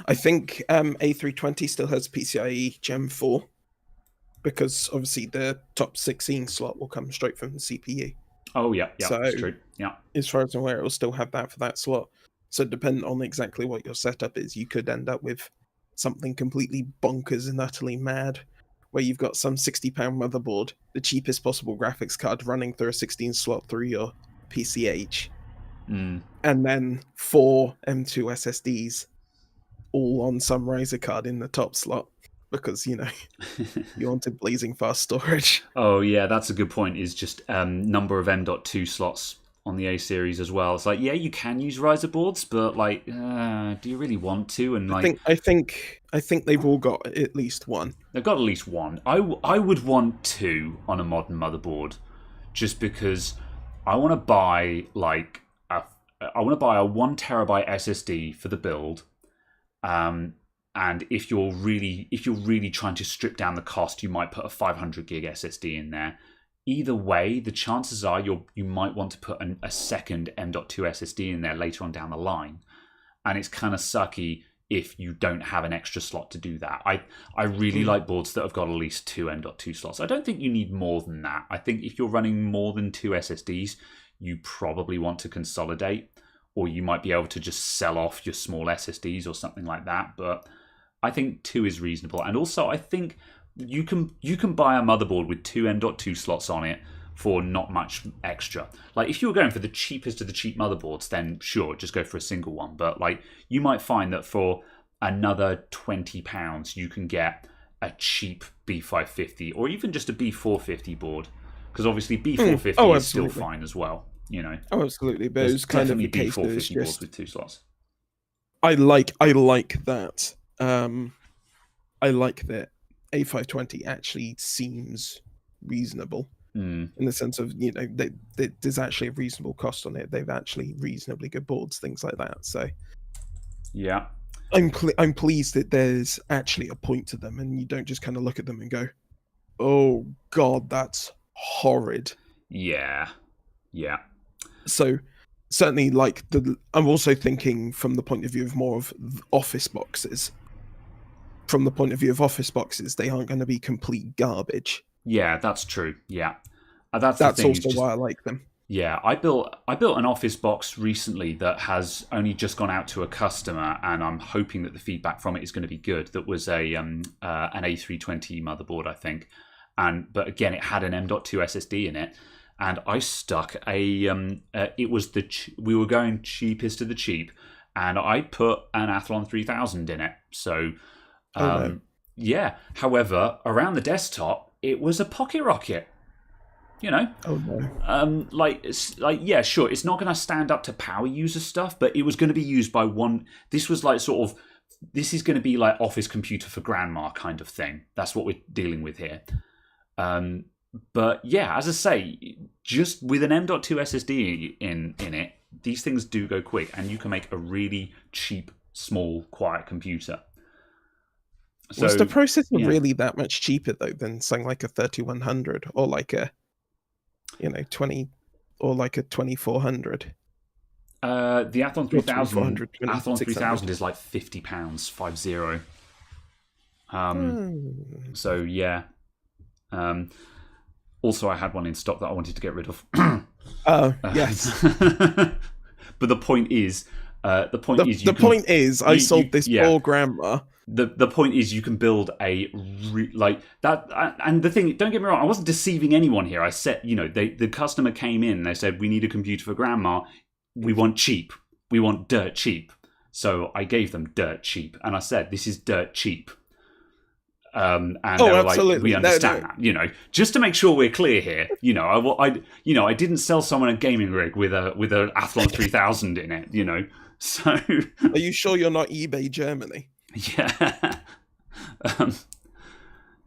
A320 still has PCIe Gen 4, because obviously the top 16 slot will come straight from the CPU. Oh yeah, so that's true. Yeah, as far as I'm aware, it will still have that for that slot. So depending on exactly what your setup is, you could end up with something completely bonkers and utterly mad, where you've got some £60 motherboard, the cheapest possible graphics card running through a 16 slot through your PCH, and then 4 M2 SSDs all on some Ryzen card in the top slot, because you wanted blazing fast storage. Oh yeah, that's a good point. Is just number of M.2 slots on the A series as well. It's like, yeah, you can use Ryzen boards, but like, do you really want to? And like, I think they've all got at least one. They've got at least one. I would want 2 on a modern motherboard, just because I want to buy a 1 terabyte SSD for the build. And if you're really trying to strip down the cost, you might put a 500 gig SSD in there. Either way, the chances are you might want to put a second M.2 SSD in there later on down the line, and it's kind of sucky if you don't have an extra slot to do that. I really like boards that have got at least 2 M.2 slots. I don't think you need more than that. I think if you're running more than 2 SSDs, you probably want to consolidate, or you might be able to just sell off your small SSDs or something like that. But I think 2 is reasonable. And also, I think you can buy a motherboard with 2 M.2 slots on it for not much extra. Like, if you were going for the cheapest of the cheap motherboards, then sure, just go for a single one. But like, you might find that for another £20, you can get a cheap B550 or even just a B450 board. Because obviously B450 is still fine as well. Oh, absolutely. But it's kind of the case that it's boards just, with 2 slots. I like that. I like that A520 actually seems reasonable in the sense of, there's actually a reasonable cost on it. They've actually reasonably good boards, things like that. So yeah, I'm pleased that there's actually a point to them, and you don't just kind of look at them and go, "Oh God, that's horrid." Yeah. So certainly, I'm also thinking from the point of view of more of office boxes. From the point of view of office boxes, they aren't going to be complete garbage. Yeah, that's true. Yeah, that's also why I like them. Yeah, I built an office box recently that has only just gone out to a customer, and I'm hoping that the feedback from it is going to be good. That was an A320 motherboard, I think, but again, it had an M.2 SSD in it, and I stuck it was we were going cheapest of the cheap, and I put an Athlon 3000 in it. So. Yeah. However, around the desktop, it was a pocket rocket. Oh no. Yeah, sure. It's not going to stand up to power user stuff, but it was going to be used by one. This was like this is going to be like office computer for grandma kind of thing. That's what we're dealing with here. But yeah, as I say, just with an M.2 SSD in it, these things do go quick, and you can make a really cheap, small, quiet computer. So, was the processor really that much cheaper though than something like a 3100 or like a 20 or like a 2400? The Athlon 3000 is like £50, 50. So yeah. Also, I had one in stock that I wanted to get rid of. Yes. But the point is, The point is, I sold this poor grandma. The point is, you can build like that. And the thing, don't get me wrong, I wasn't deceiving anyone here. I said, the customer came in, they said, we need a computer for grandma. We want cheap. We want dirt cheap. So I gave them dirt cheap, and I said, this is dirt cheap. And they were absolutely. Like, we understand that, just to make sure we're clear here. I didn't sell someone a gaming rig with a Athlon 3000 in it. So are you sure you're not eBay Germany? Yeah.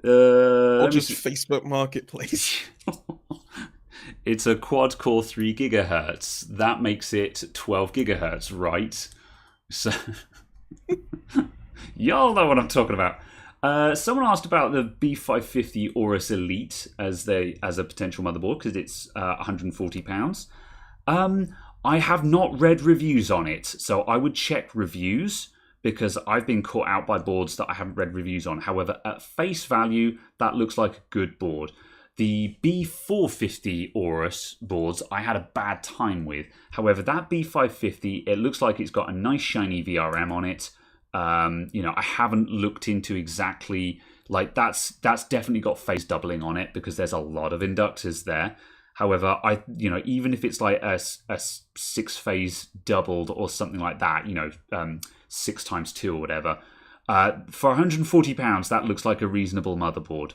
Or just Facebook Marketplace. It's a quad core 3 gigahertz. That makes it 12 gigahertz, right? So y'all know what I'm talking about. Someone asked about the B550 Aorus Elite as a potential motherboard because it's £140. I have not read reviews on it, so I would check reviews because I've been caught out by boards that I haven't read reviews on. However, at face value, that looks like a good board. The B450 Aorus boards I had a bad time with. However, that B550, it looks like it's got a nice shiny VRM on it. I haven't looked into exactly, like that's definitely got phase doubling on it because there's a lot of inductors there. However, even if it's like a 6-phase doubled or something like that, 6 times 2 or whatever, for £140, that looks like a reasonable motherboard.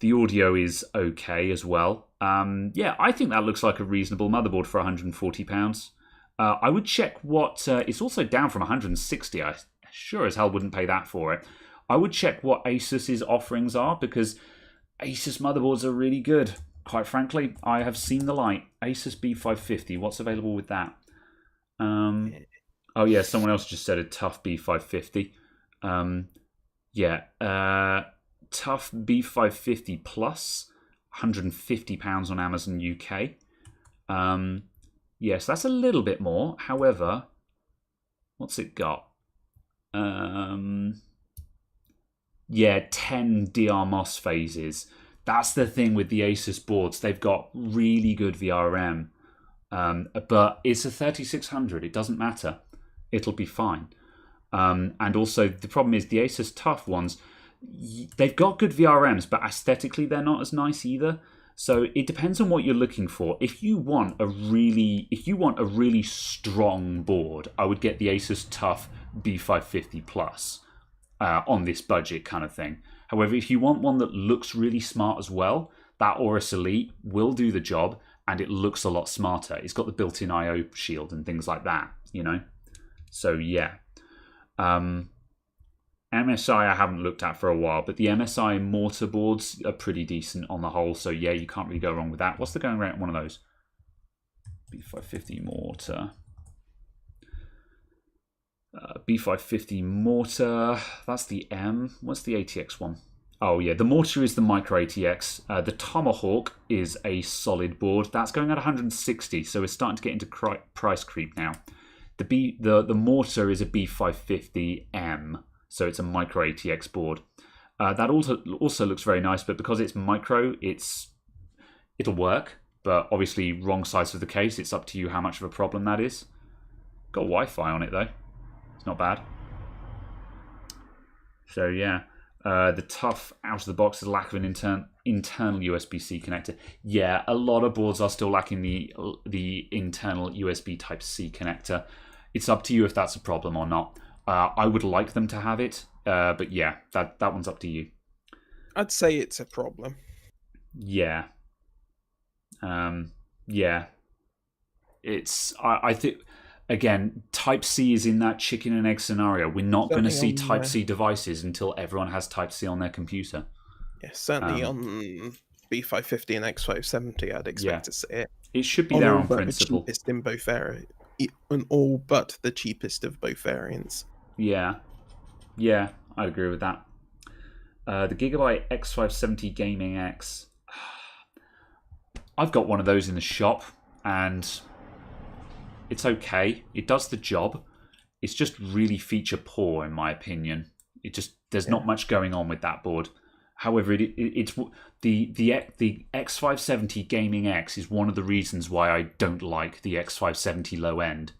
The audio is okay as well. I think that looks like a reasonable motherboard for £140. I would check what... it's also down from 160. I sure as hell wouldn't pay that for it. I would check what Asus's offerings are because Asus motherboards are really good. Quite frankly, I have seen the light. Asus B550, what's available with that? Oh yeah, someone else just said a tough B550. Tough B550 plus, £150 on Amazon UK. Yes, that's a little bit more. However, what's it got? 10 DR MOS phases. That's the thing with the Asus boards. They've got really good VRM. But it's a 3600. It doesn't matter. It'll be fine. And also, the problem is the Asus Tough ones, they've got good VRMs, but aesthetically they're not as nice either. So it depends on what you're looking for. If you want a really strong board, I would get the Asus Tough B550 Plus on this budget kind of thing. However, if you want one that looks really smart as well, that Aorus Elite will do the job, and it looks a lot smarter. It's got the built-in I/O shield and things like that, So yeah. MSI I haven't looked at for a while, but the MSI mortar boards are pretty decent on the whole. So yeah, you can't really go wrong with that. What's the going rate on one of those? B550 mortar. B550 mortar. That's the M. What's the ATX one? Oh yeah, the mortar is the micro ATX. The Tomahawk is a solid board. That's going at 160, so we're starting to get into price creep now. The mortar is a B550M. So it's a micro ATX board. That also looks very nice, but because it's micro, it'll work. But obviously, wrong size of the case. It's up to you how much of a problem that is. Got Wi-Fi on it though. It's not bad. So yeah, the Tough out of the box is lack of an internal USB-C connector. Yeah, a lot of boards are still lacking the internal USB Type-C connector. It's up to you if that's a problem or not. I would like them to have it, but yeah, that one's up to you. I'd say it's a problem. Yeah. Yeah. I think, again, Type-C is in that chicken and egg scenario. We're not going to see Type-C devices until everyone has Type-C on their computer. Yeah, certainly on B550 and X570, I'd expect to see it. It should be there on principle. The cheapest in both all but the cheapest of both variants. Yeah, I agree with that. The Gigabyte X570 Gaming X. I've got one of those in the shop, and it's okay. It does the job. It's just really feature poor, in my opinion. There's not much going on with that board. However, it's the X570 Gaming X is one of the reasons why I don't like the X570 low end.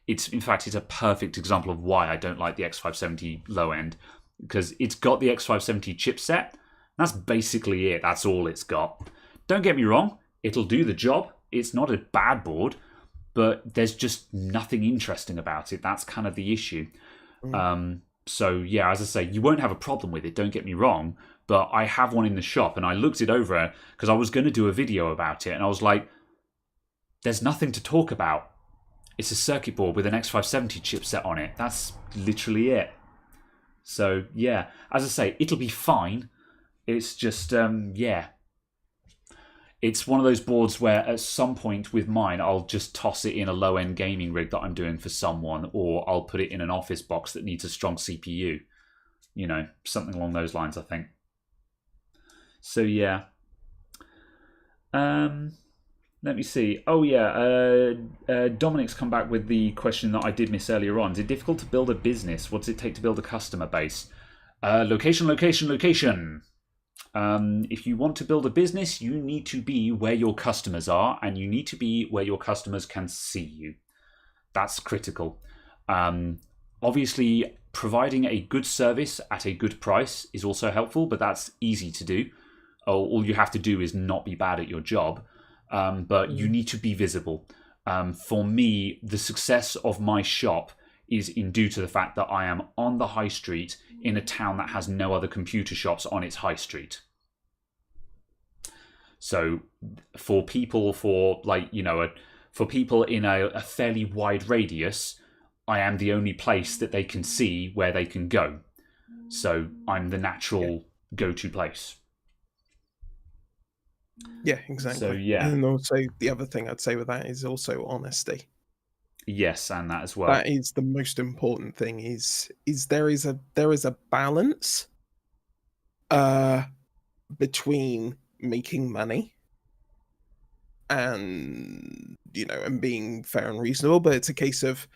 in fact, it's a perfect example of why I don't like the X570 low end, because it's got the X570 chipset. That's basically it. That's all it's got. Don't get me wrong, it'll do the job. It's not a bad board, but there's just nothing interesting about it. That's kind of the issue. So yeah, as I say, you won't have a problem with it, don't get me wrong, but I have one in the shop and I looked it over because I was going to do a video about it and I was like, there's nothing to talk about. It's a circuit board with an X570 chipset on it. That's literally it. So yeah, as I say, it'll be fine. It's just, yeah. It's one of those boards where at some point with mine, I'll just toss it in a low-end gaming rig that I'm doing for someone, or I'll put it in an office box that needs a strong CPU. You know, something along those lines, I think. So, yeah. Let me see. Oh, yeah. Dominic's come back with the question that I did miss earlier on. Is it difficult to build a business? What does it take to build a customer base? Location, location, location. If you want to build a business, you need to be where your customers are, and you need to be where your customers can see you. That's critical. Obviously, providing a good service at a good price is also helpful, but that's easy to do. All you have to do is not be bad at your job, but you need to be visible. For me, the success of my shop is due to the fact that I am on the high street in a town that has no other computer shops on its high street. So for people, for people in a fairly wide radius, I am the only place that they can see where they can go. So I'm the natural go-to place. Yeah, exactly. So yeah. And also the other thing I'd say with that is also honesty. Yes, and that as well. That is the most important thing. Is there is a balance between making money and and being fair and reasonable, but it's a case of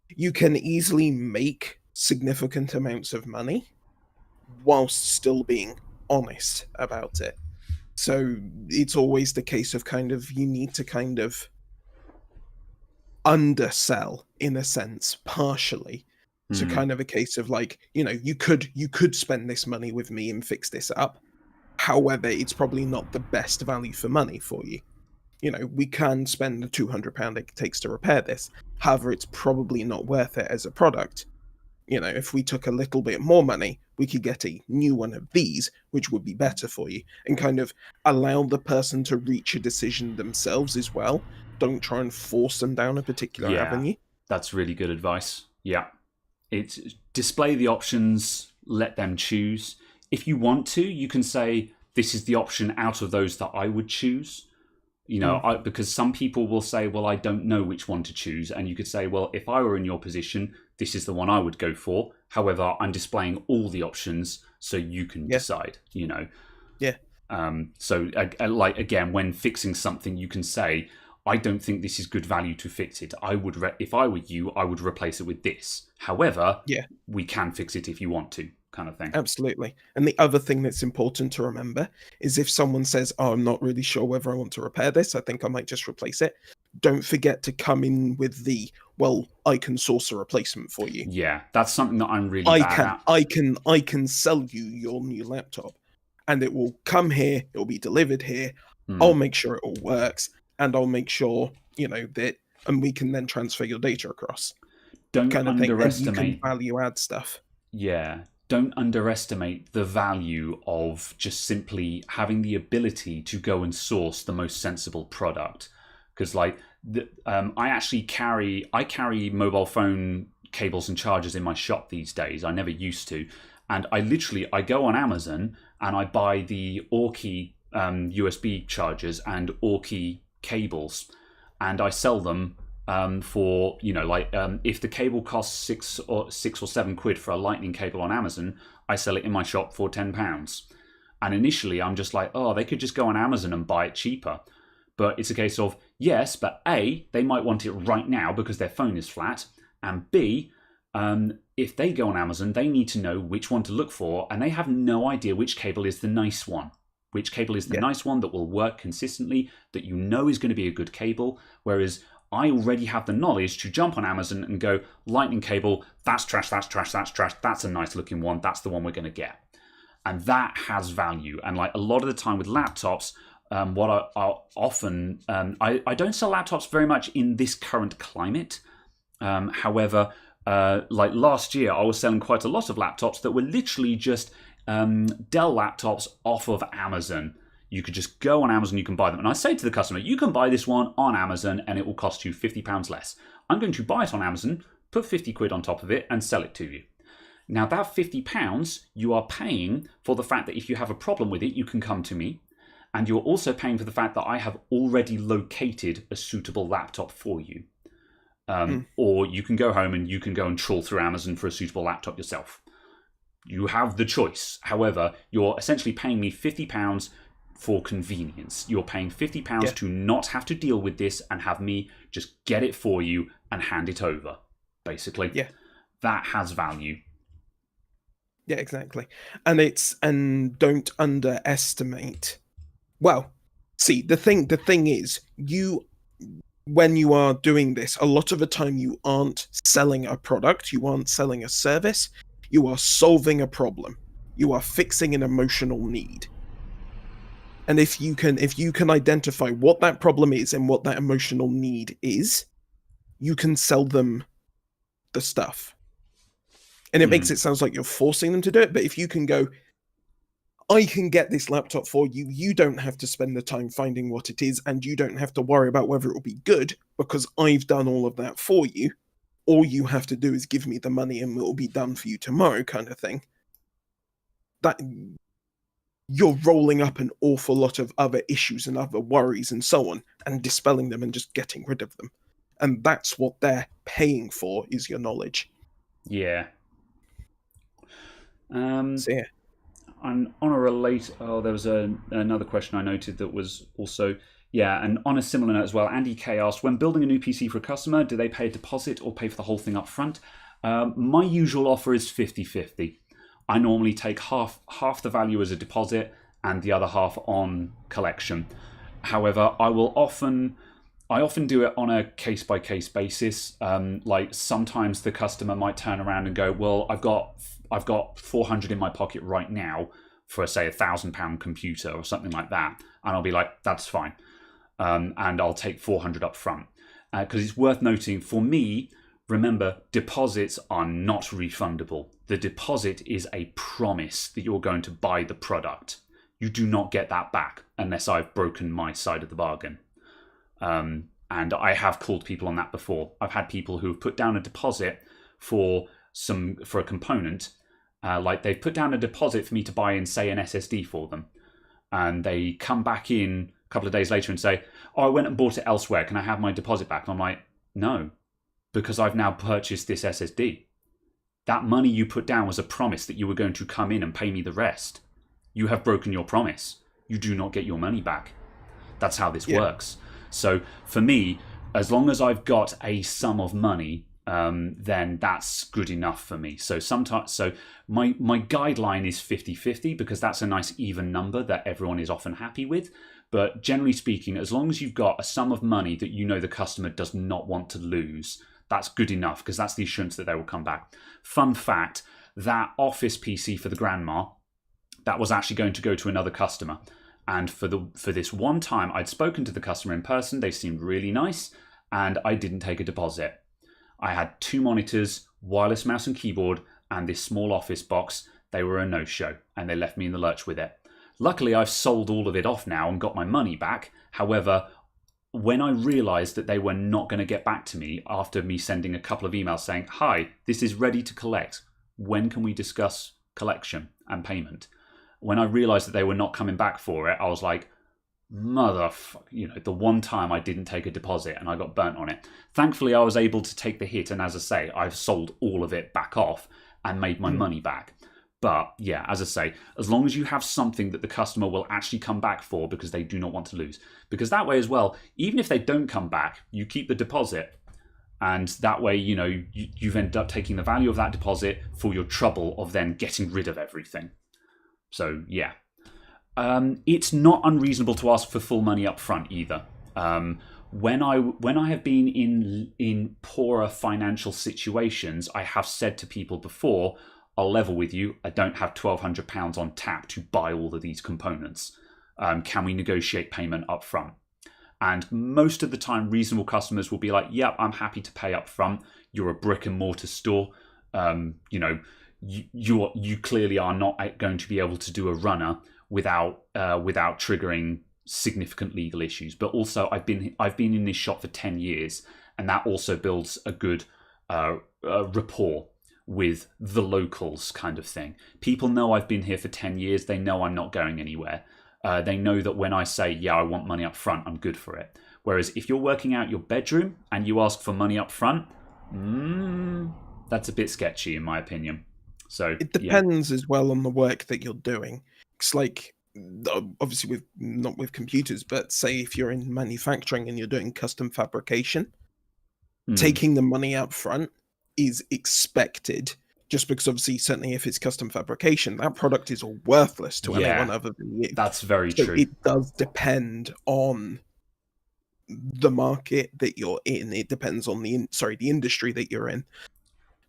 you can easily make significant amounts of money whilst still being honest about it. So it's always the case of you need to undersell in a sense, partially. So kind of a case of you could spend this money with me and fix this up. However, it's probably not the best value for money for you. We can spend the £200 it takes to repair this. However, it's probably not worth it as a product. If we took a little bit more money, we could get a new one of these, which would be better for you, and kind of allow the person to reach a decision themselves as well. Don't try and force them down a particular avenue. That's really good advice. Yeah. It's display the options, let them choose. If you want to, you can say, this is the option out of those that I would choose. Because some people will say, well, I don't know which one to choose. And you could say, well, if I were in your position, this is the one I would go for. However, I'm displaying all the options so you can decide, Yeah. So again, when fixing something, you can say, I don't think this is good value to fix it. I would, if I were you, I would replace it with this. However, we can fix it if you want to, kind of thing. Absolutely. And the other thing that's important to remember is if someone says, oh, I'm not really sure whether I want to repair this, I think I might just replace it. Don't forget to come in with I can source a replacement for you. Yeah, that's something that I'm really bad at. I can sell you your new laptop and it will come here, it will be delivered here. I'll make sure it all works. And I'll make sure, that, and we can then transfer your data across. Don't underestimate. And you can value add stuff. Yeah. Don't underestimate the value of just simply having the ability to go and source the most sensible product. Because I actually carry mobile phone cables and chargers in my shop these days. I never used to. And I go on Amazon and I buy the Orkey USB chargers and Orkey cables, and I sell them for if the cable costs six or £7 for a lightning cable on Amazon, I sell it in my shop for £10. And initially I'm just like, oh, they could just go on Amazon and buy it cheaper. But it's a case of, yes, but A, they might want it right now because their phone is flat, and B, if they go on Amazon, they need to know which one to look for, and they have no idea which cable is the nice one. Which cable is the nice one that will work consistently, that is going to be a good cable. Whereas I already have the knowledge to jump on Amazon and go, lightning cable, that's trash, that's trash, that's trash, that's a nice looking one, that's the one we're going to get. And that has value. And like a lot of the time with laptops, what I often, I don't sell laptops very much in this current climate. However, like last year, I was selling quite a lot of laptops that were literally just Dell laptops off of Amazon. You could just go on Amazon, you can buy them. And I say to the customer, you can buy this one on Amazon and it will cost you £50 less. I'm going to buy it on Amazon, put 50 quid on top of it and sell it to you. Now that £50 you are paying for the fact that if you have a problem with it, you can come to me. And you're also paying for the fact that I have already located a suitable laptop for you. Or you can go home and you can go and trawl through Amazon for a suitable laptop yourself. You have the choice. However, you're essentially paying me £50 for convenience. You're paying £50 to not have to deal with this and have me just get it for you and hand it over, basically. Yeah. That has value. Yeah, exactly. And don't underestimate. Well, see, the thing is, when you are doing this, a lot of the time you aren't selling a product, you aren't selling a service, you are solving a problem. You are fixing an emotional need. And if you can identify what that problem is and what that emotional need is, you can sell them the stuff. And it makes it sound like you're forcing them to do it, but if you can go, I can get this laptop for you, you don't have to spend the time finding what it is, and you don't have to worry about whether it will be good, because I've done all of that for you. All you have to do is give me the money and it will be done for you tomorrow, kind of thing. That you're rolling up an awful lot of other issues and other worries and so on, and dispelling them and just getting rid of them. And that's what they're paying for, is your knowledge. Yeah. So, yeah. And on a there was another question I noted that was also, and on a similar note as well, Andy K asked, when building a new PC for a customer, do they pay a deposit or pay for the whole thing up front? My usual offer is 50-50. I normally take half the value as a deposit and the other half on collection. However, I often do it on a case-by-case basis. Like sometimes the customer might turn around and go, well, I've got 400 in my pocket right now for, say, £1,000 computer or something like that. And I'll be like, that's fine. And I'll take 400 up front. Because it's worth noting, for me, remember, deposits are not refundable. The deposit is a promise that you're going to buy the product. You do not get that back unless I've broken my side of the bargain. And I have called people on that before. I've had people who have put down a deposit for a component, like they've put down a deposit for me to buy in, say, an SSD for them, and they come back in a couple of days later and say, oh, I went and bought it elsewhere, can I have my deposit back? And I'm like, no, because I've now purchased this SSD. That money you put down was a promise that you were going to come in and pay me the rest. You have broken your promise. You do not get your money back. That's how this works. So for me, as long as I've got a sum of money, then that's good enough for me. So my guideline is 50-50 because that's a nice even number that everyone is often happy with. But generally speaking, as long as you've got a sum of money that you know the customer does not want to lose, that's good enough because that's the assurance that they will come back. Fun fact, that Office PC for the grandma, that was actually going to go to another customer. And for this one time, I'd spoken to the customer in person. They seemed really nice, and I didn't take a deposit. I had 2 monitors, wireless mouse and keyboard, and this small office box. They were a no-show, and they left me in the lurch with it. Luckily, I've sold all of it off now and got my money back. However, when I realised that they were not going to get back to me after me sending a couple of emails saying, hi, this is ready to collect. When can we discuss collection and payment? When I realised that they were not coming back for it, I was like, motherfucker, the one time I didn't take a deposit and I got burnt on it. Thankfully, I was able to take the hit. And as I say, I've sold all of it back off and made my money back. But yeah, as I say, as long as you have something that the customer will actually come back for because they do not want to lose. Because that way as well, even if they don't come back, you keep the deposit. And that way, you've ended up taking the value of that deposit for your trouble of then getting rid of everything. So yeah. It's not unreasonable to ask for full money up front either. when I have been in poorer financial situations, I have said to people before, I'll level with you, I don't have £1,200 on tap to buy all of these components. Can we negotiate payment up front? And most of the time, reasonable customers will be like, "Yep, I'm happy to pay up front. You're a brick and mortar store. You clearly are not going to be able to do a runner without triggering significant legal issues." But also, I've been in this shop for 10 years, and that also builds a good rapport with the locals, kind of thing. People know I've been here for 10 years. They know I'm not going anywhere. They know that when I say, yeah, I want money up front, I'm good for it. Whereas if you're working out your bedroom and you ask for money up front, that's a bit sketchy in my opinion. So it depends as well on the work that you're doing. It's like, obviously not with computers, but say if you're in manufacturing and you're doing custom fabrication, taking the money up front is expected. Just because obviously, certainly if it's custom fabrication, that product is all worthless to anyone other than you. That's very true. It does depend on the market that you're in. It depends on the industry that you're in.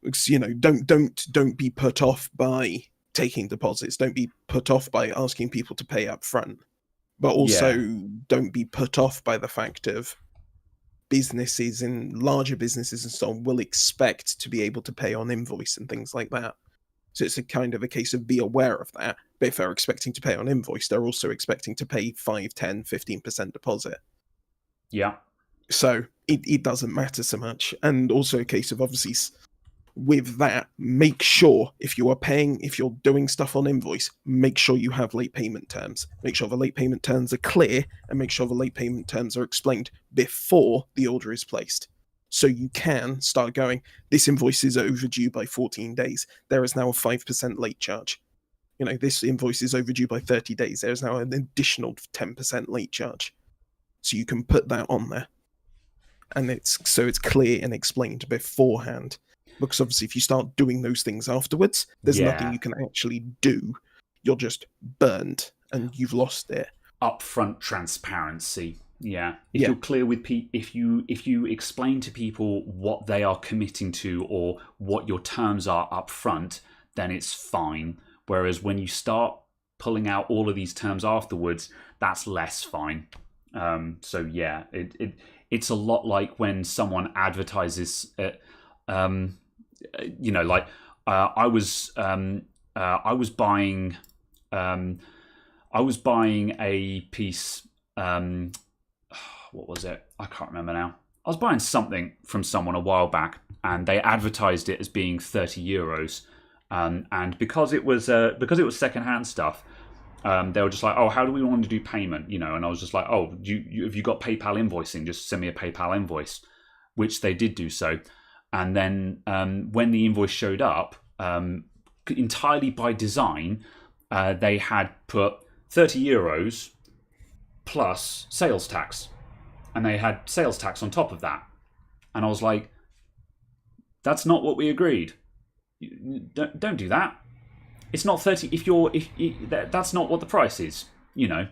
Because, don't be put off by taking deposits. Don't be put off by asking people to pay up front. But also don't be put off by the fact of larger businesses and so on will expect to be able to pay on invoice and things like that. So it's a kind of a case of be aware of that. But if they're expecting to pay on invoice, they're also expecting to pay 5, 10, 15% deposit. Yeah. So it doesn't matter so much. And also a case of obviously with that, make sure if you're doing stuff on invoice, make sure you have late payment terms. Make sure the late payment terms are clear and make sure the late payment terms are explained before the order is placed. So you can start going, this invoice is overdue by 14 days. There is now a 5% late charge. This invoice is overdue by 30 days. There is now an additional 10% late charge. So you can put that on there. And it's clear and explained beforehand. Because obviously if you start doing those things afterwards, there's nothing you can actually do. You're just burned and you've lost it. Upfront transparency. Yeah. If you're clear with if you explain to people what they are committing to or what your terms are up front, then it's fine. Whereas when you start pulling out all of these terms afterwards, that's less fine. So yeah, it's a lot like when someone advertises I was buying a piece. What was it? I can't remember now. I was buying something from someone a while back, and they advertised it as being €30. And because it was secondhand stuff, they were just like, "Oh, how do we want to do payment?" And I was just like, "Oh, have you got PayPal invoicing? Just send me a PayPal invoice," which they did do so. And then when the invoice showed up, entirely by design, they had put €30 plus sales tax. And they had sales tax on top of that. And I was like, that's not what we agreed. Don't do that. It's not 30 that's not what the price is, Yeah.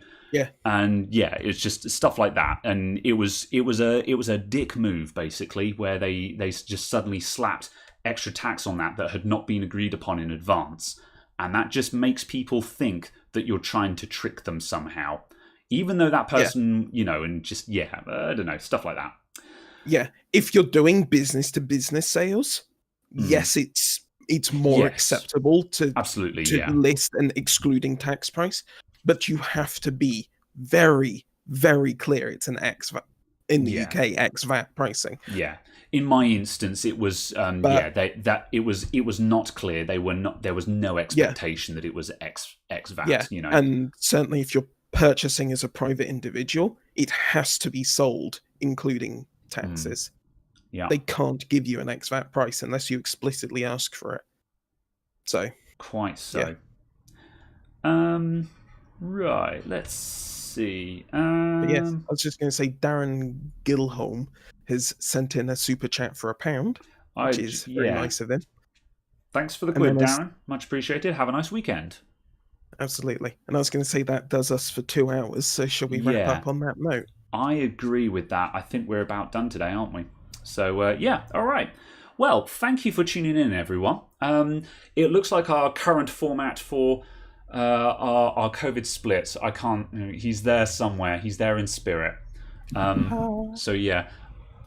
And it's just stuff like that. And it was a dick move basically, where they just suddenly slapped extra tax on that had not been agreed upon in advance. And that just makes people think that you're trying to trick them somehow. Even though that person, and just I don't know, stuff like that. Yeah. If you're doing business to business sales, yes, it's more acceptable to list an excluding tax price. But you have to be very, very clear. It's an X VAT in the UK, X VAT pricing. Yeah. In my instance, it was it was not clear. There was no expectation that it was X VAT. Yeah. And certainly, if you're purchasing as a private individual, it has to be sold including taxes. Yeah. They can't give you an X VAT price unless you explicitly ask for it. So quite so. Yeah. Right, let's see. But yes, I was just going to say Darren Gilholm has sent in a super chat for £1, which is very nice of him. Thanks for the quid, Darren. Much appreciated. Have a nice weekend. Absolutely. And I was going to say that does us for 2 hours, so shall we wrap up on that note? I agree with that. I think we're about done today, aren't we? So, yeah, all right. Well, thank you for tuning in, everyone. It looks like our current format for our COVID splits. I can't. He's there somewhere. He's there in spirit. So yeah,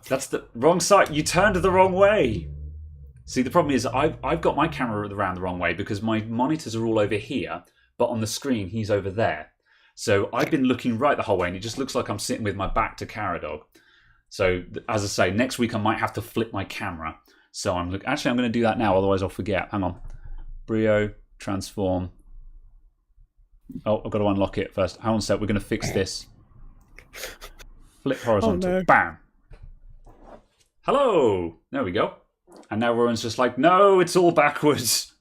that's the wrong side. You turned the wrong way. See, the problem is I've got my camera around the wrong way because my monitors are all over here, but on the screen he's over there. So I've been looking right the whole way, and it just looks like I'm sitting with my back to Caradog. So as I say, next week I might have to flip my camera. So actually I'm going to do that now, otherwise I'll forget. Hang on, Brio transform. Oh, I've got to unlock it first. Hang on a sec. We're going to fix this. Flip horizontal. Oh, no. Bam. Hello. There we go. And now everyone's just like, no, it's all backwards.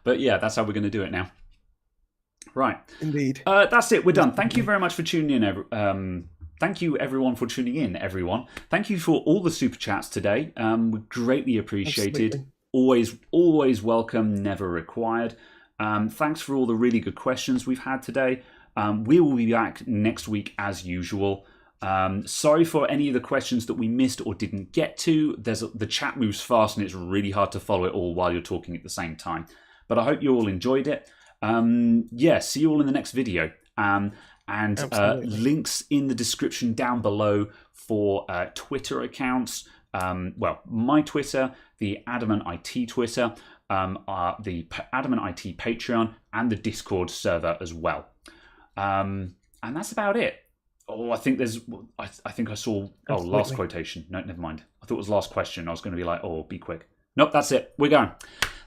But yeah, that's how we're going to do it now. Right. Indeed. That's it. We're done. Thank you very much for tuning in. Thank you, everyone, for tuning in, everyone. Thank you for all the super chats today. We greatly appreciated. Absolutely. Always welcome, never required. Thanks for all the really good questions we've had today. We will be back next week as usual. Sorry for any of the questions that we missed or didn't get to. The chat moves fast and it's really hard to follow it all while you're talking at the same time. But I hope you all enjoyed it. Yeah, see you all in the next video. And links in the description down below for Twitter accounts. Well, my Twitter, the Adamant IT Twitter, the Adamant IT Patreon, and the Discord server as well. And that's about it. Oh, I think there's. I think I saw. Oh, last quotation. No, never mind. I thought it was last question. I was going to be like, oh, be quick. Nope, that's it. We're going.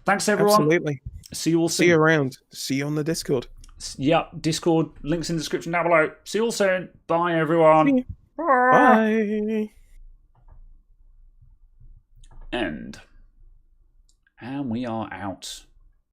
Thanks, everyone. Absolutely. See you all soon. See you around. See you on the Discord. Yeah, Discord. Links in the description down below. See you all soon. Bye, everyone. Bye. End. And we are out.